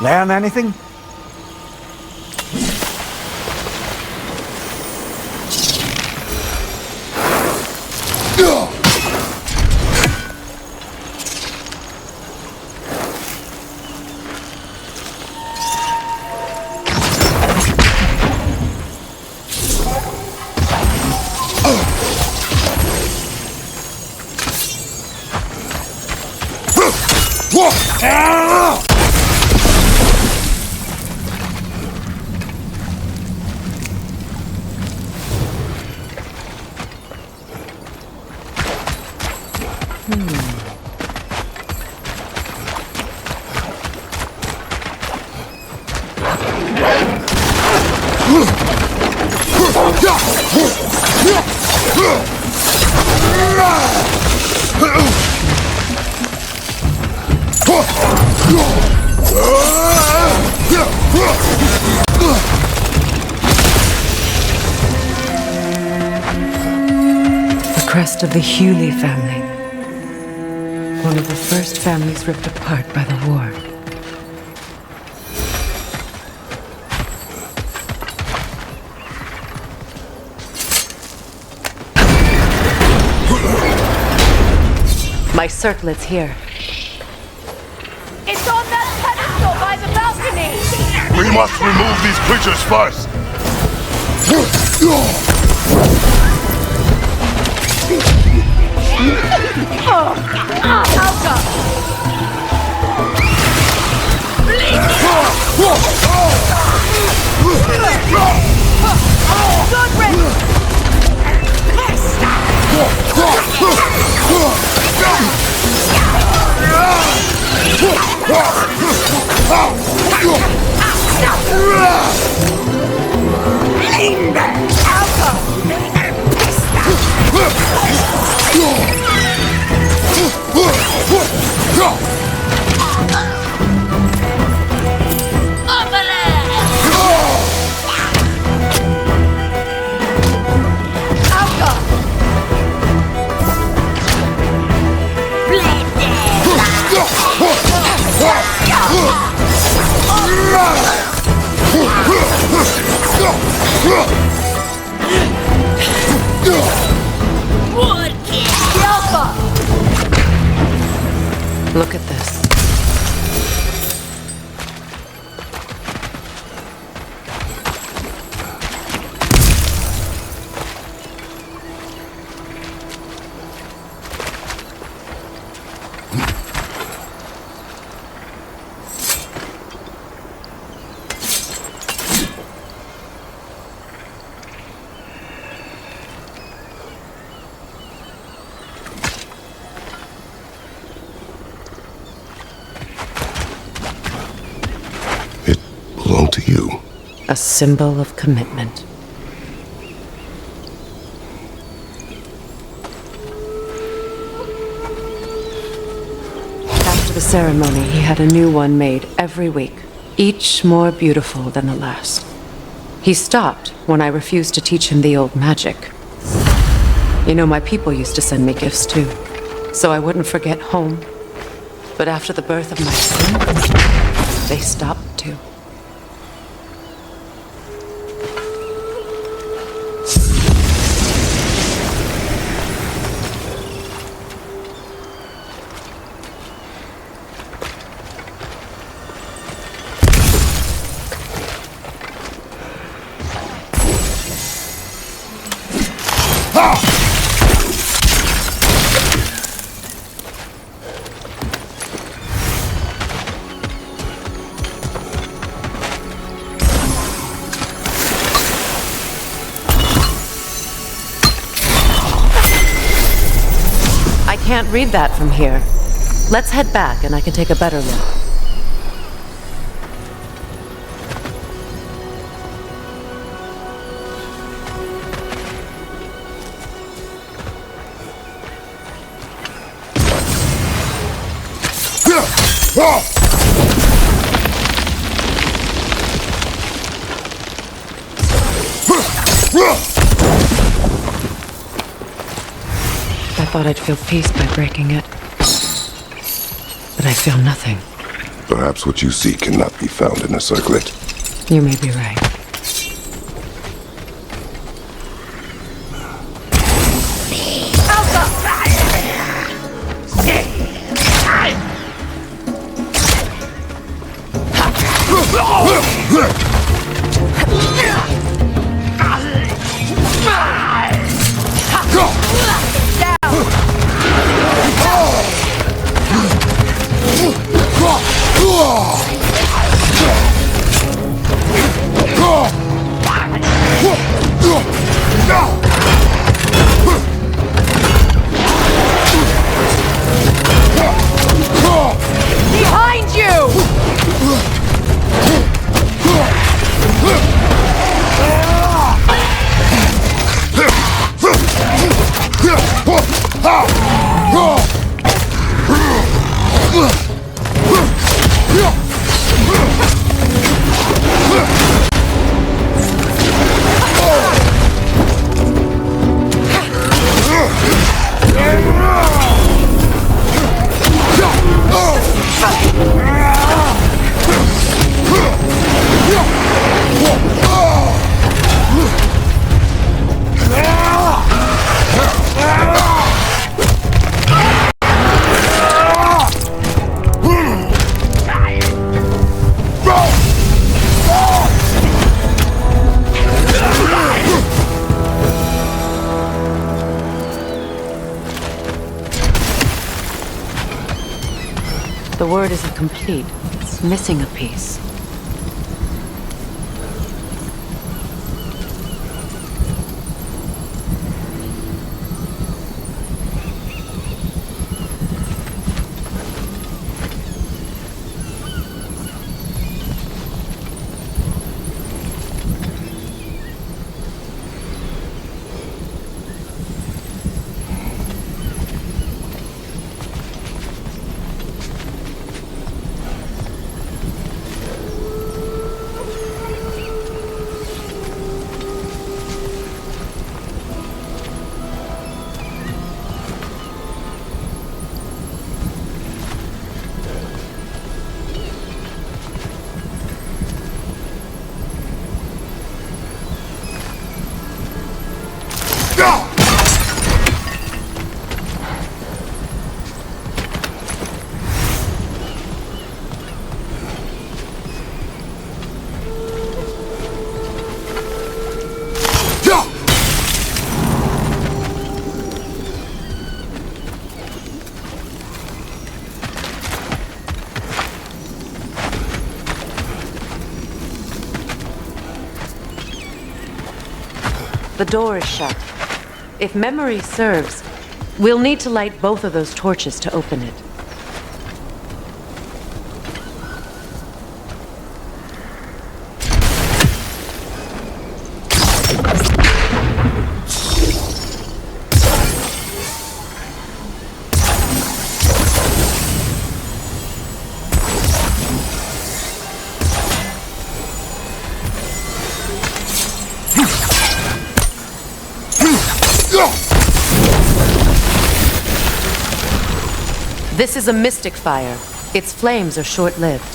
Learn anything? The crest of the Hewley family. One of the first families ripped apart by the war. My circlet's here. It's on that pedestal by the balcony! We must remove these creatures first! Look at this. Belong to you. A symbol of commitment. After the ceremony, he had a new one made every week, each more beautiful than the last. He stopped when I refused to teach him the old magic. You know, my people used to send me gifts too, so I wouldn't forget home. But after the birth of my son, they stopped too. I can't read that from here. Let's head back and I can take a better look. I thought I'd feel peace by breaking it. But I feel nothing. Perhaps what you seek cannot be found in a circlet. You may be right. Behind you! The word isn't complete. It's missing a piece. The door is shut. If memory serves, we'll need to light both of those torches to open it. This is a mystic fire. Its flames are short-lived.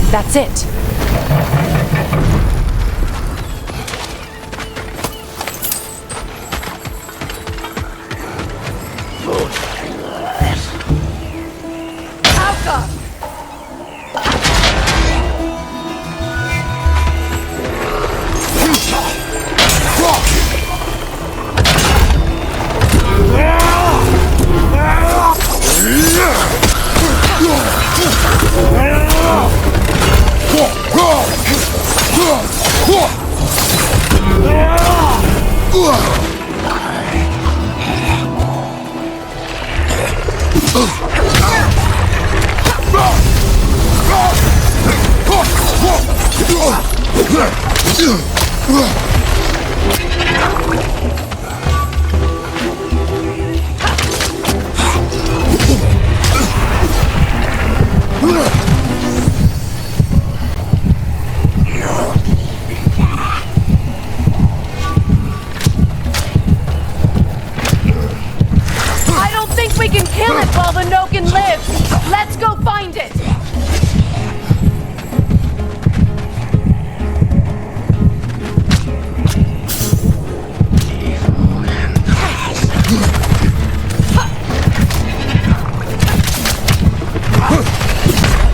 That's it. I don't think we can kill it while the Nogan lives! Let's go find it!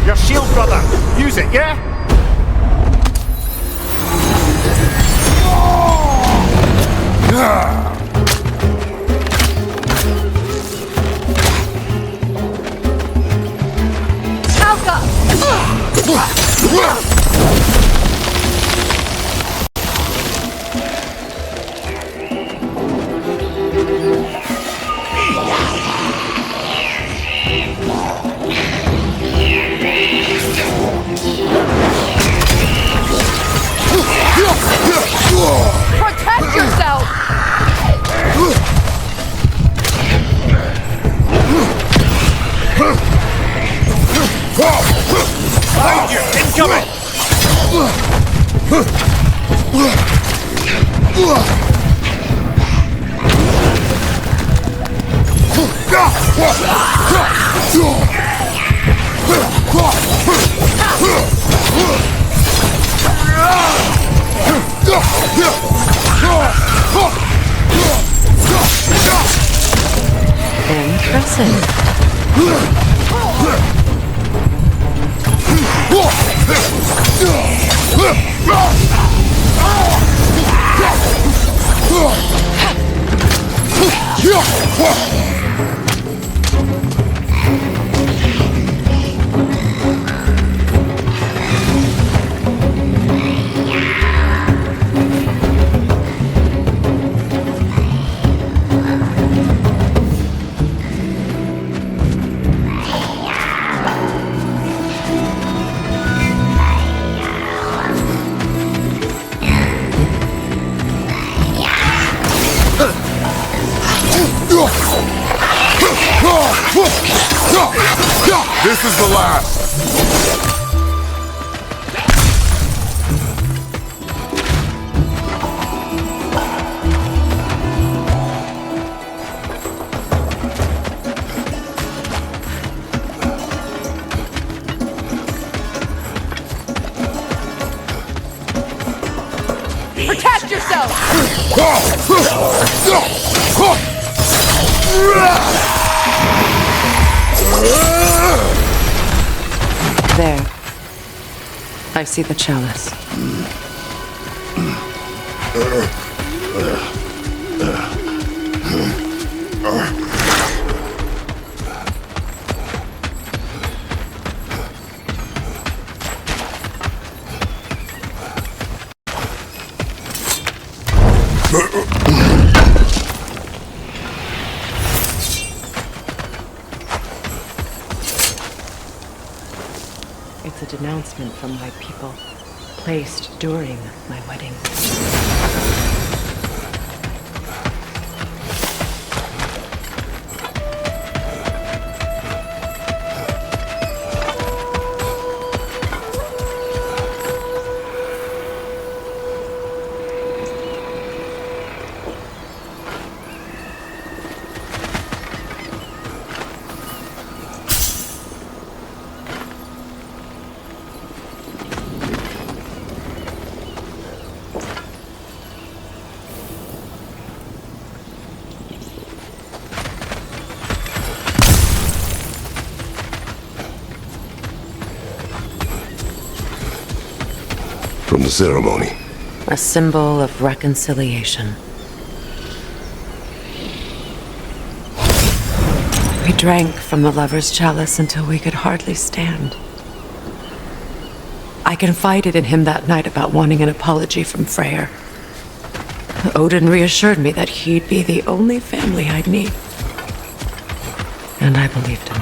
Your shield, brother! Use it, yeah? Protect yourself! Behind you! Incoming! Impressive. This is the last. Protect yourself! There. I see the chalice. It's a denouncement from my people, placed during my wedding. From the ceremony. A symbol of reconciliation. We drank from the lover's chalice until we could hardly stand. I confided in him that night about wanting an apology from Freyr. Odin reassured me that he'd be the only family I'd need. And I believed him.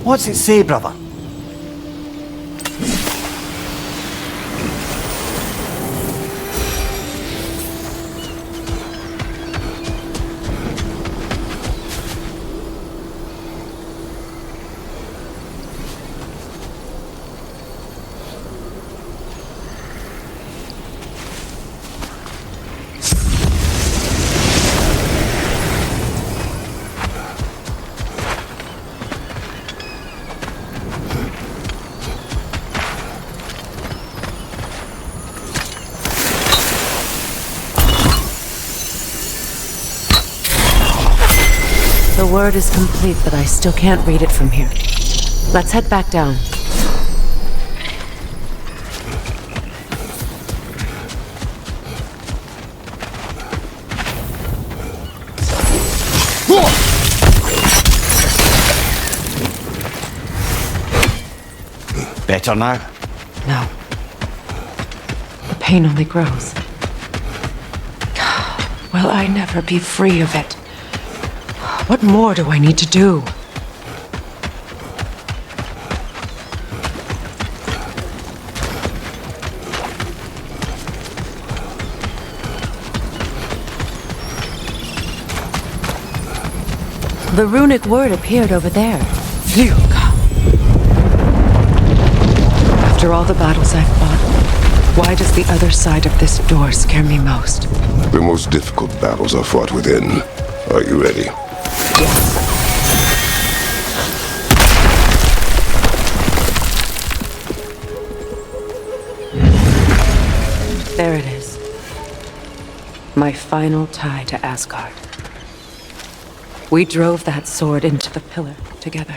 What's it say, brother? The word is complete, but I still can't read it from here. Let's head back down. Better now? No. The pain only grows. Will I never be free of it? What more do I need to do? The runic word appeared over there. Phew. After all the battles I've fought, why does the other side of this door scare me most? The most difficult battles are fought within. Are you ready? Yes. There it is. My final tie to Asgard. We drove that sword into the pillar together.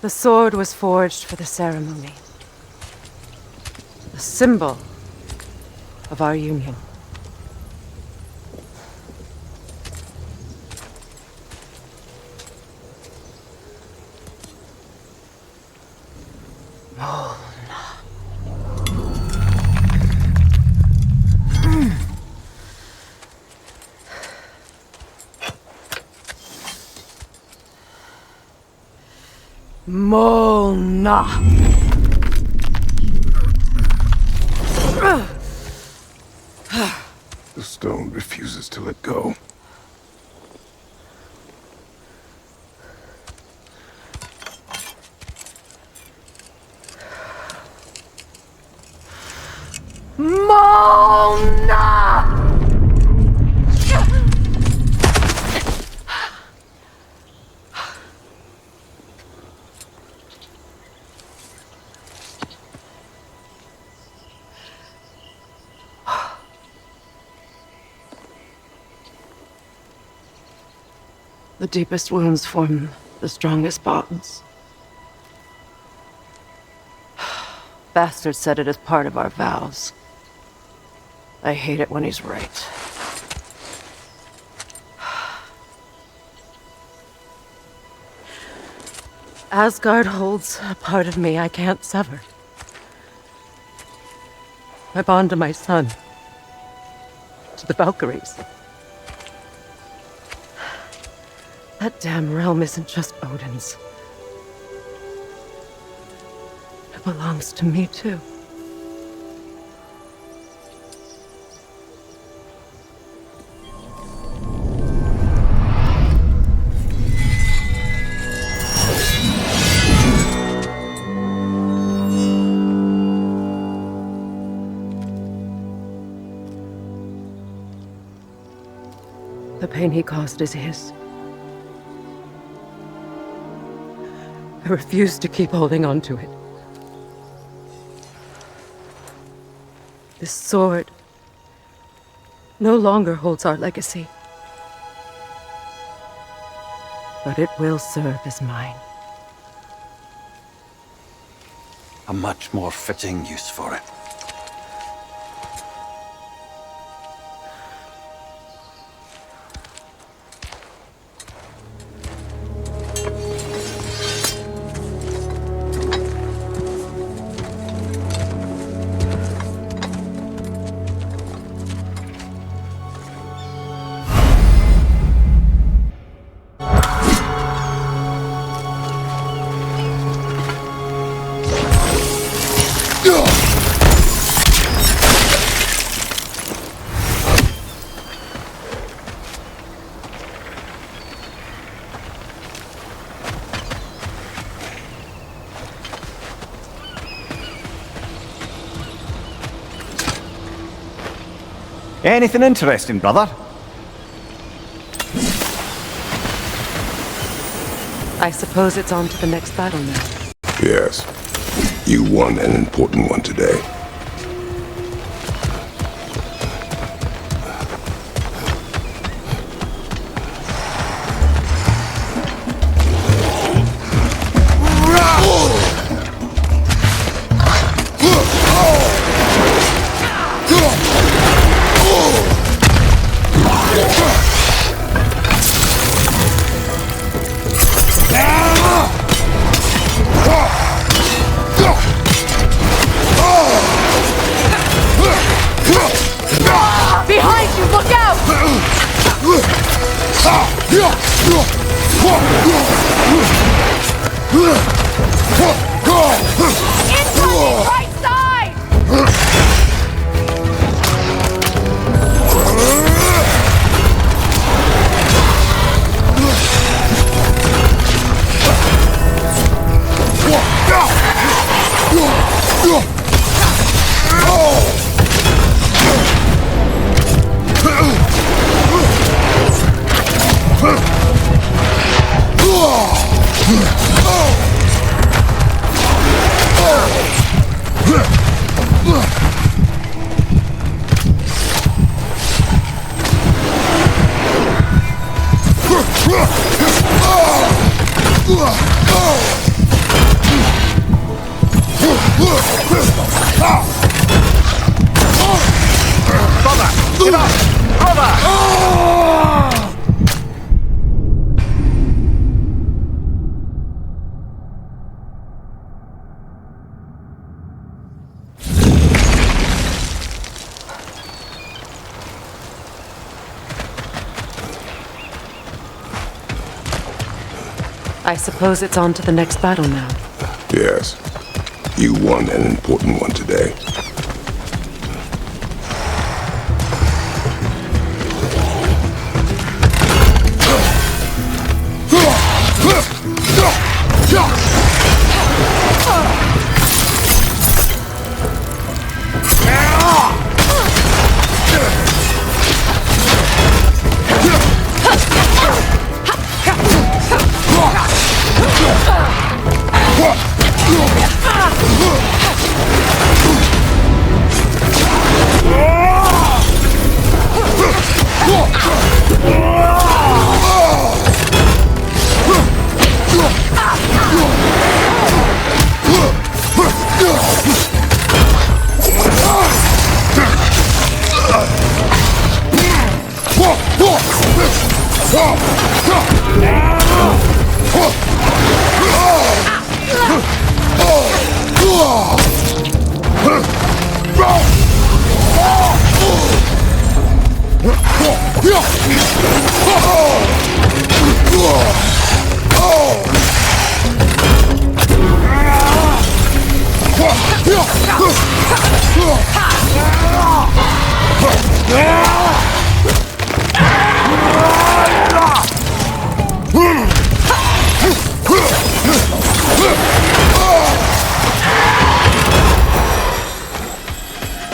The sword was forged for the ceremony. A symbol of our union. Mona. The stone refuses to let go. Mona! The deepest wounds form the strongest bonds. Bastard said it as part of our vows. I hate it when he's right. Asgard holds a part of me I can't sever. I bond to my son, to the Valkyries. That damn realm isn't just Odin's. It belongs to me, too. The pain he caused is his. I refuse to keep holding on to it. This sword no longer holds our legacy. But it will serve as mine. A much more fitting use for it. Anything interesting, brother? I suppose it's on to the next battle now. Yes. You won an important one today. Behind you, look out! Incoming, right side! I suppose it's on to the next battle now. Yes. You won an important one today.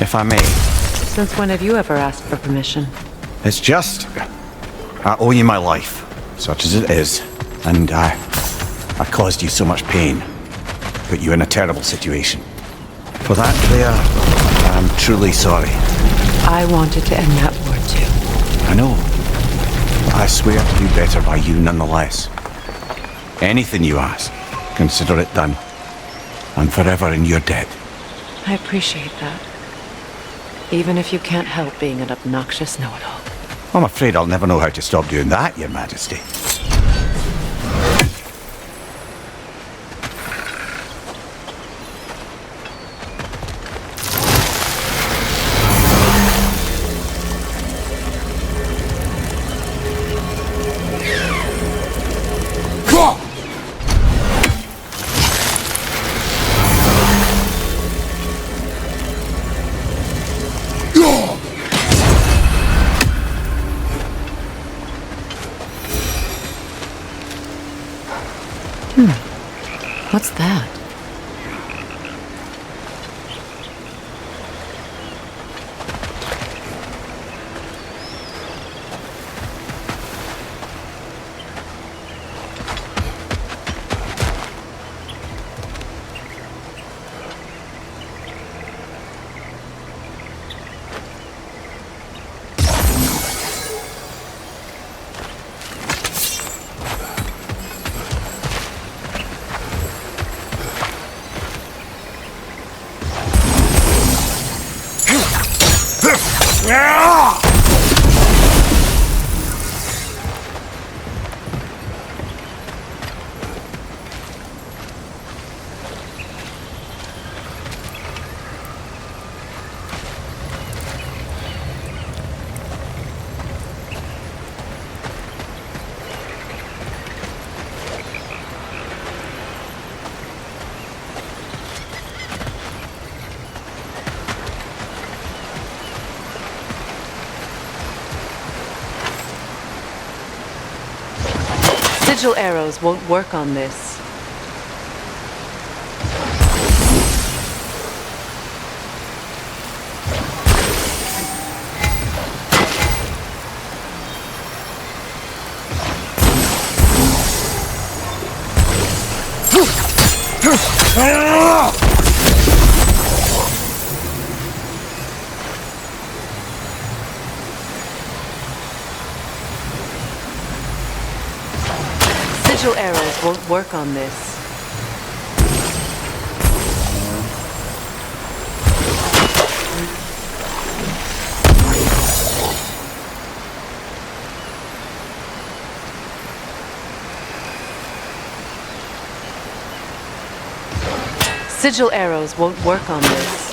If I may. Since when have you ever asked for permission? It's just... I owe you my life, such as it is. And I caused you so much pain. Put you in a terrible situation. For that, Claire, I'm truly sorry. I wanted to end that war too. I know. But I swear to do better by you nonetheless. Anything you ask, consider it done. I'm forever in your debt. I appreciate that. Even if you can't help being an obnoxious know-it-all. I'm afraid I'll never know how to stop doing that, Your Majesty. What's that? Sigil arrows won't work on this. Sigil arrows won't work on this. Sigil arrows won't work on this.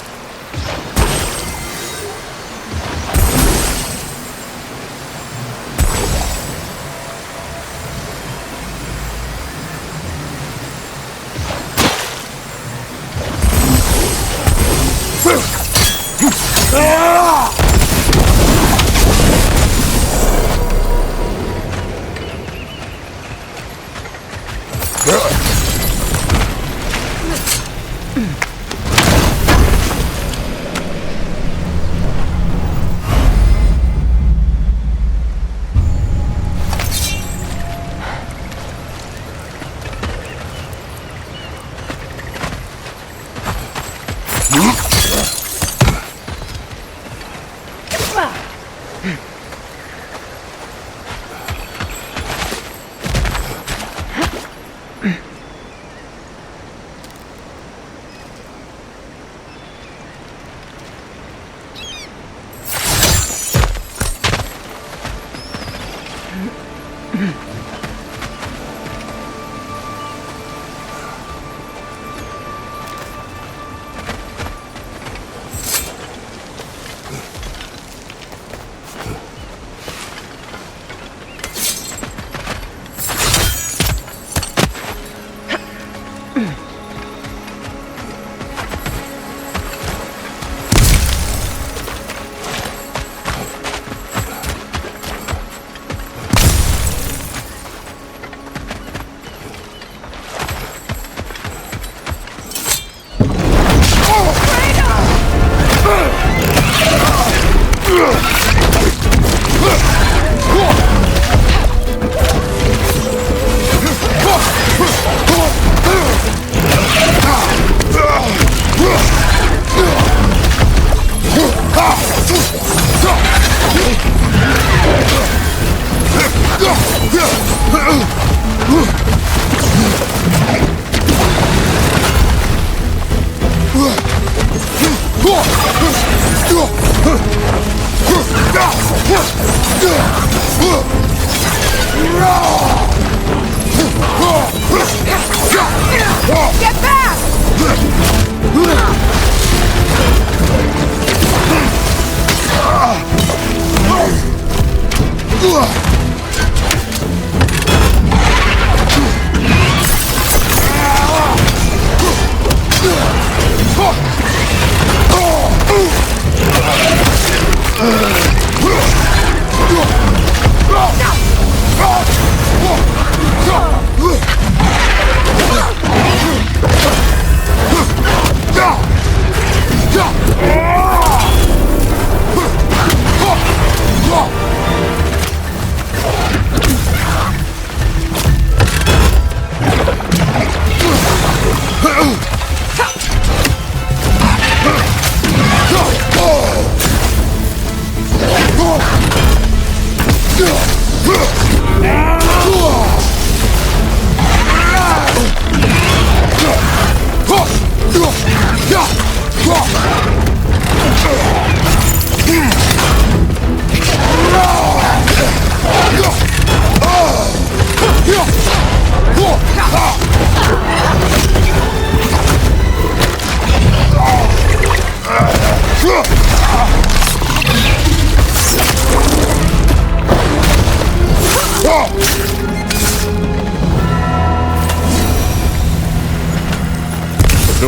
Get back!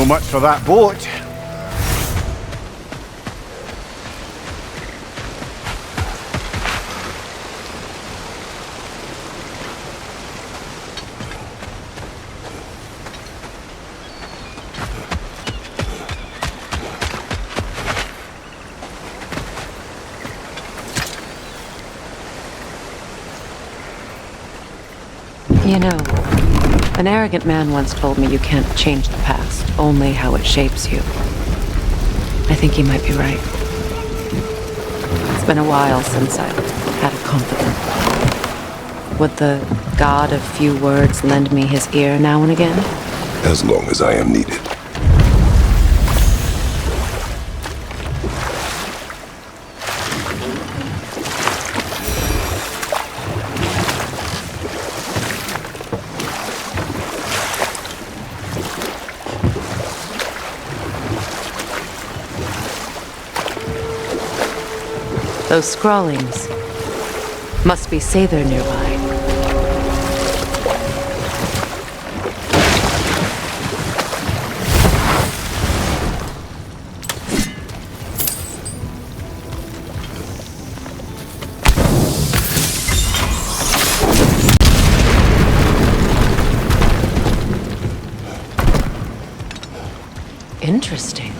So much for that boat. You know, an arrogant man once told me you can't change the past, only how it shapes you. I think he might be right. It's been a while since I've had a confidant. Would the god of few words lend me his ear now and again? As long as I am needed. Those scrawlings must be Sather nearby. Interesting.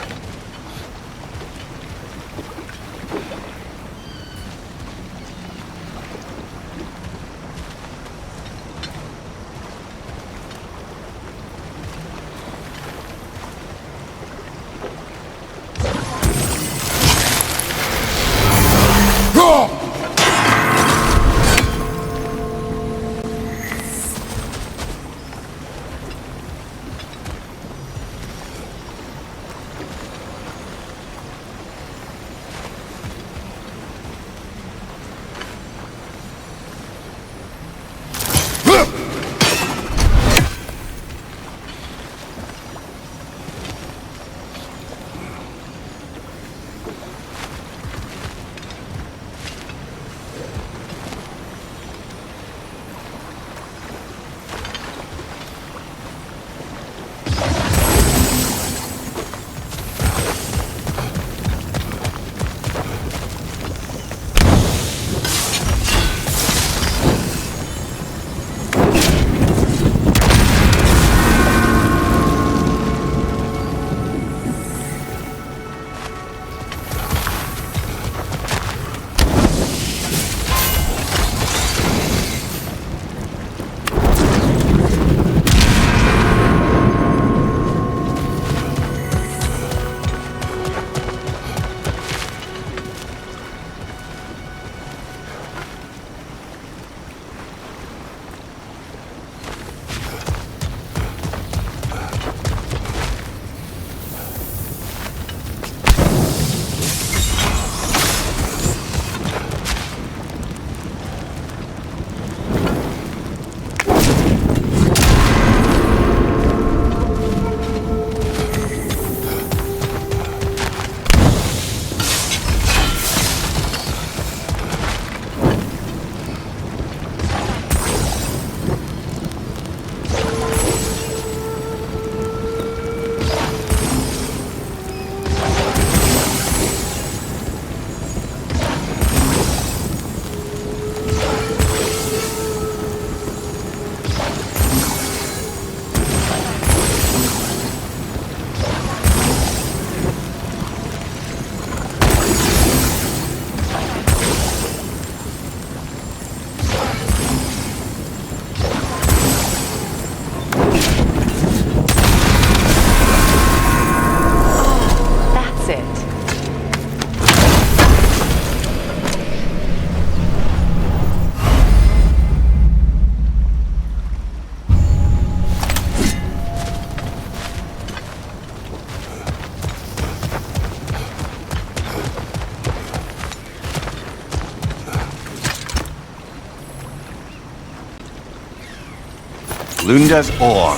Lunda's ore.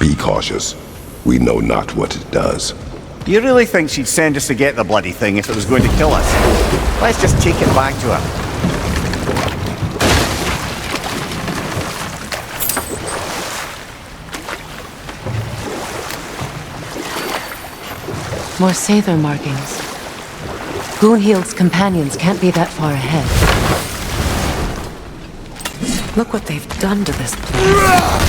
Be cautious. We know not what it does. Do you really think she'd send us to get the bloody thing if it was going to kill us? Let's just take it back to her. More Sather markings. Goonhield's companions can't be that far ahead. Look what they've done to this place.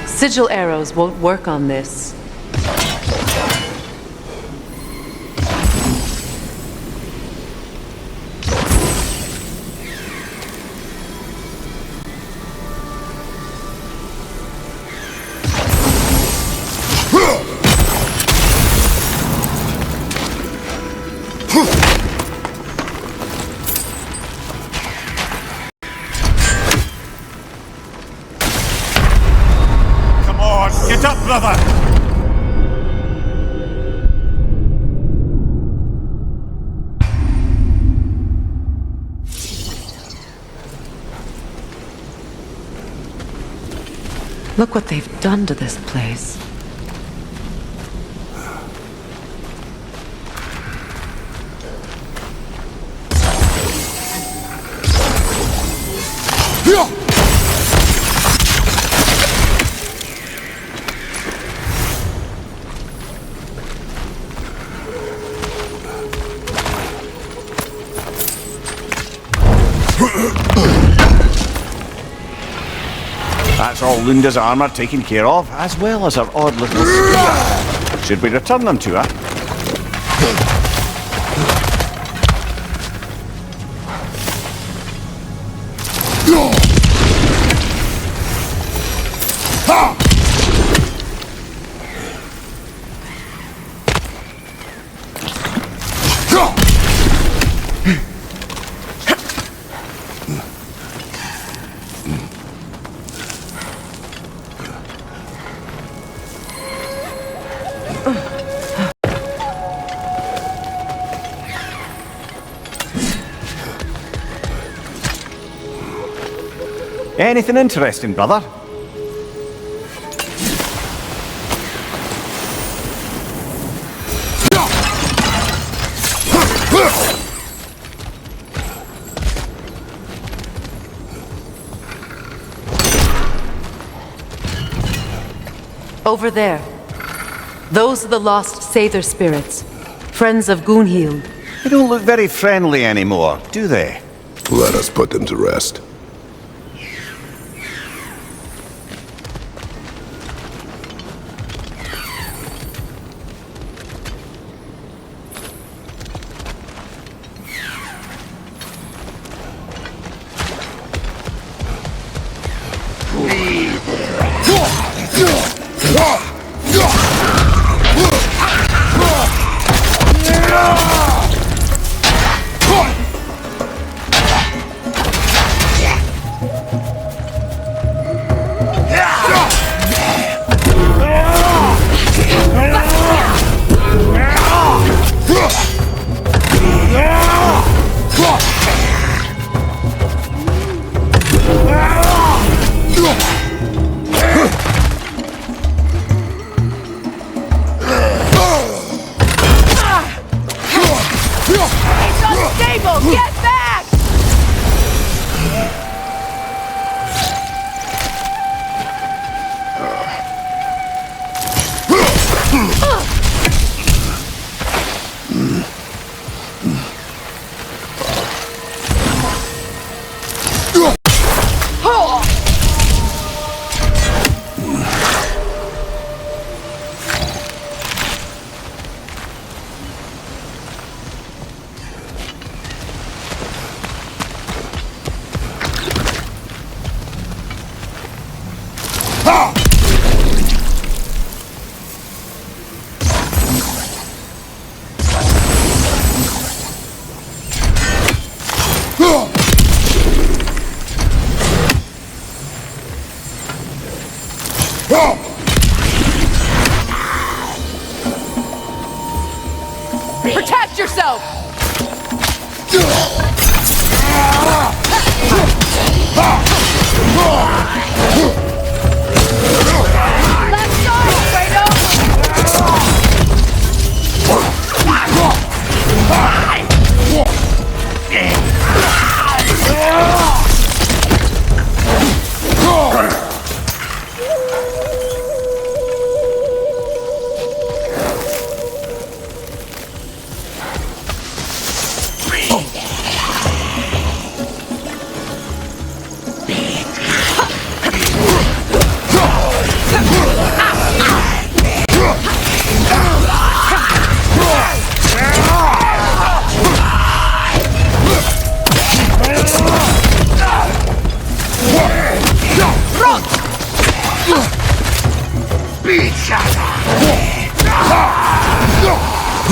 Sigil arrows won't work on this. Get up, brother! Look what they've done to this place. That's all Lunda's armour taken care of, as well as her odd little spear. Should we return them to her? Anything interesting, brother? Over there. Those are the lost Sather spirits. Friends of Goonhield. They don't look very friendly anymore, do they? Let us put them to rest. Protect yourself!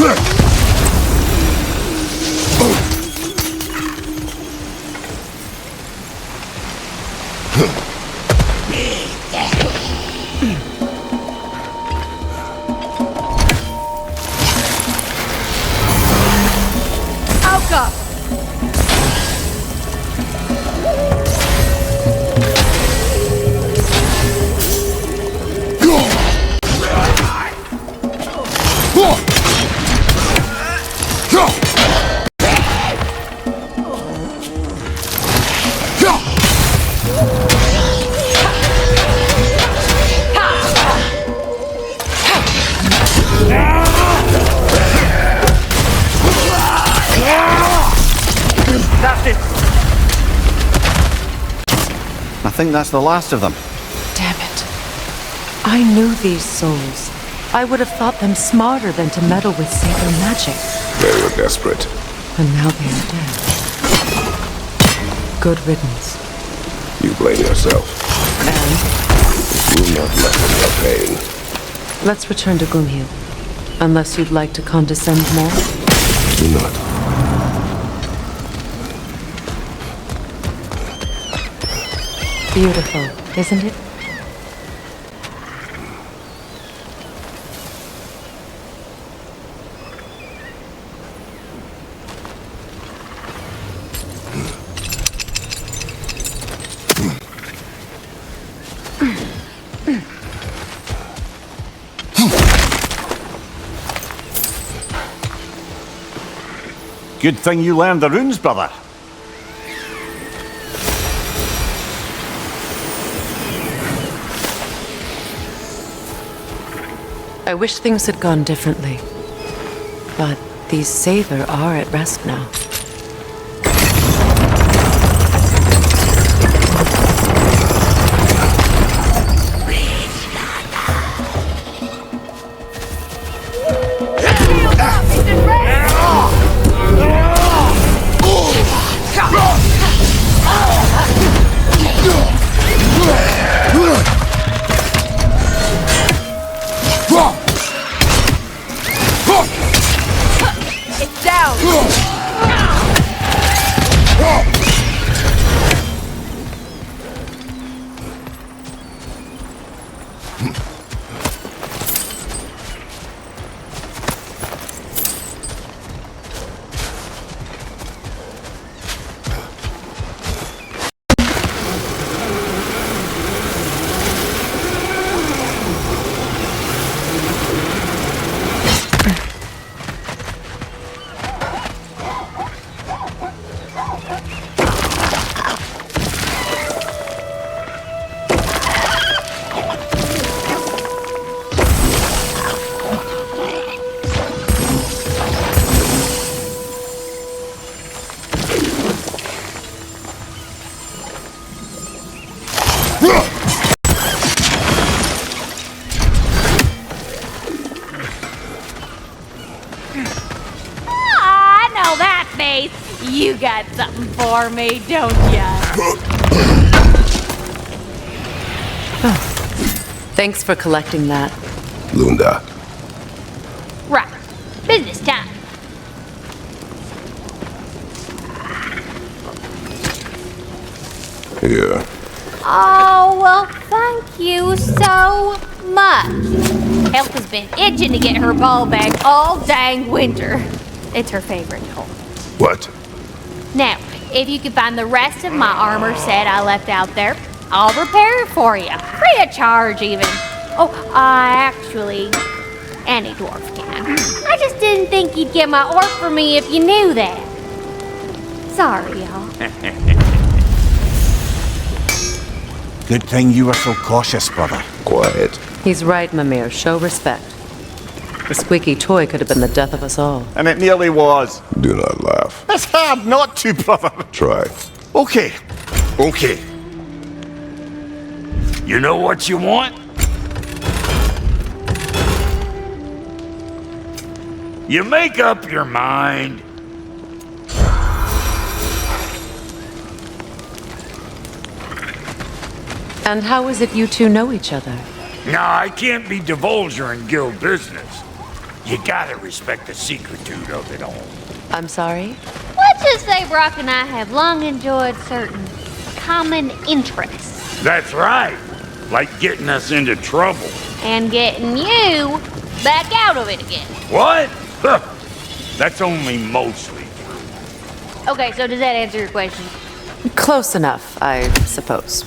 Let's go, I think that's the last of them. Damn it. I knew these souls. I would have thought them smarter than to meddle with Saber magic. They were desperate. And now they are dead. Good riddance. You blame yourself. And Do not lessen your pain. let's return to Gloomhill. Unless you'd like to condescend more. Do not. Beautiful, isn't it? Good thing you learned the runes, brother. I wish things had gone differently. But these Saber are at rest now. You got something for me, don't ya? Thanks for collecting that. Lunda. Right. Business time. Here. Oh, well, thank you so much. Elf has been itching to get her ball back all dang winter. It's her favorite toy. What? Now, if you can find the rest of my armor set I left out there, I'll repair it for you. Free of charge, even. Oh, actually, any dwarf can. I just didn't think you'd get my orc for me if you knew that. Sorry, y'all. Good thing you were so cautious, brother. Quiet. He's right, Mimir. Show respect. The squeaky toy could have been the death of us all. And it nearly was. Do not laugh. It's hard not to, brother. Try. Okay. Okay. You know what you want? You make up your mind. And how is it you two know each other? Nah, I can't be divulger in guild business. You gotta respect the secretude of it all. I'm sorry? Let's just say Brock and I have long enjoyed certain common interests. That's right. Like getting us into trouble. And getting you back out of it again. What? Huh. That's only mostly. Okay, so does that answer your question? Close enough, I suppose.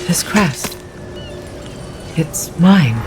This crest. It's mine.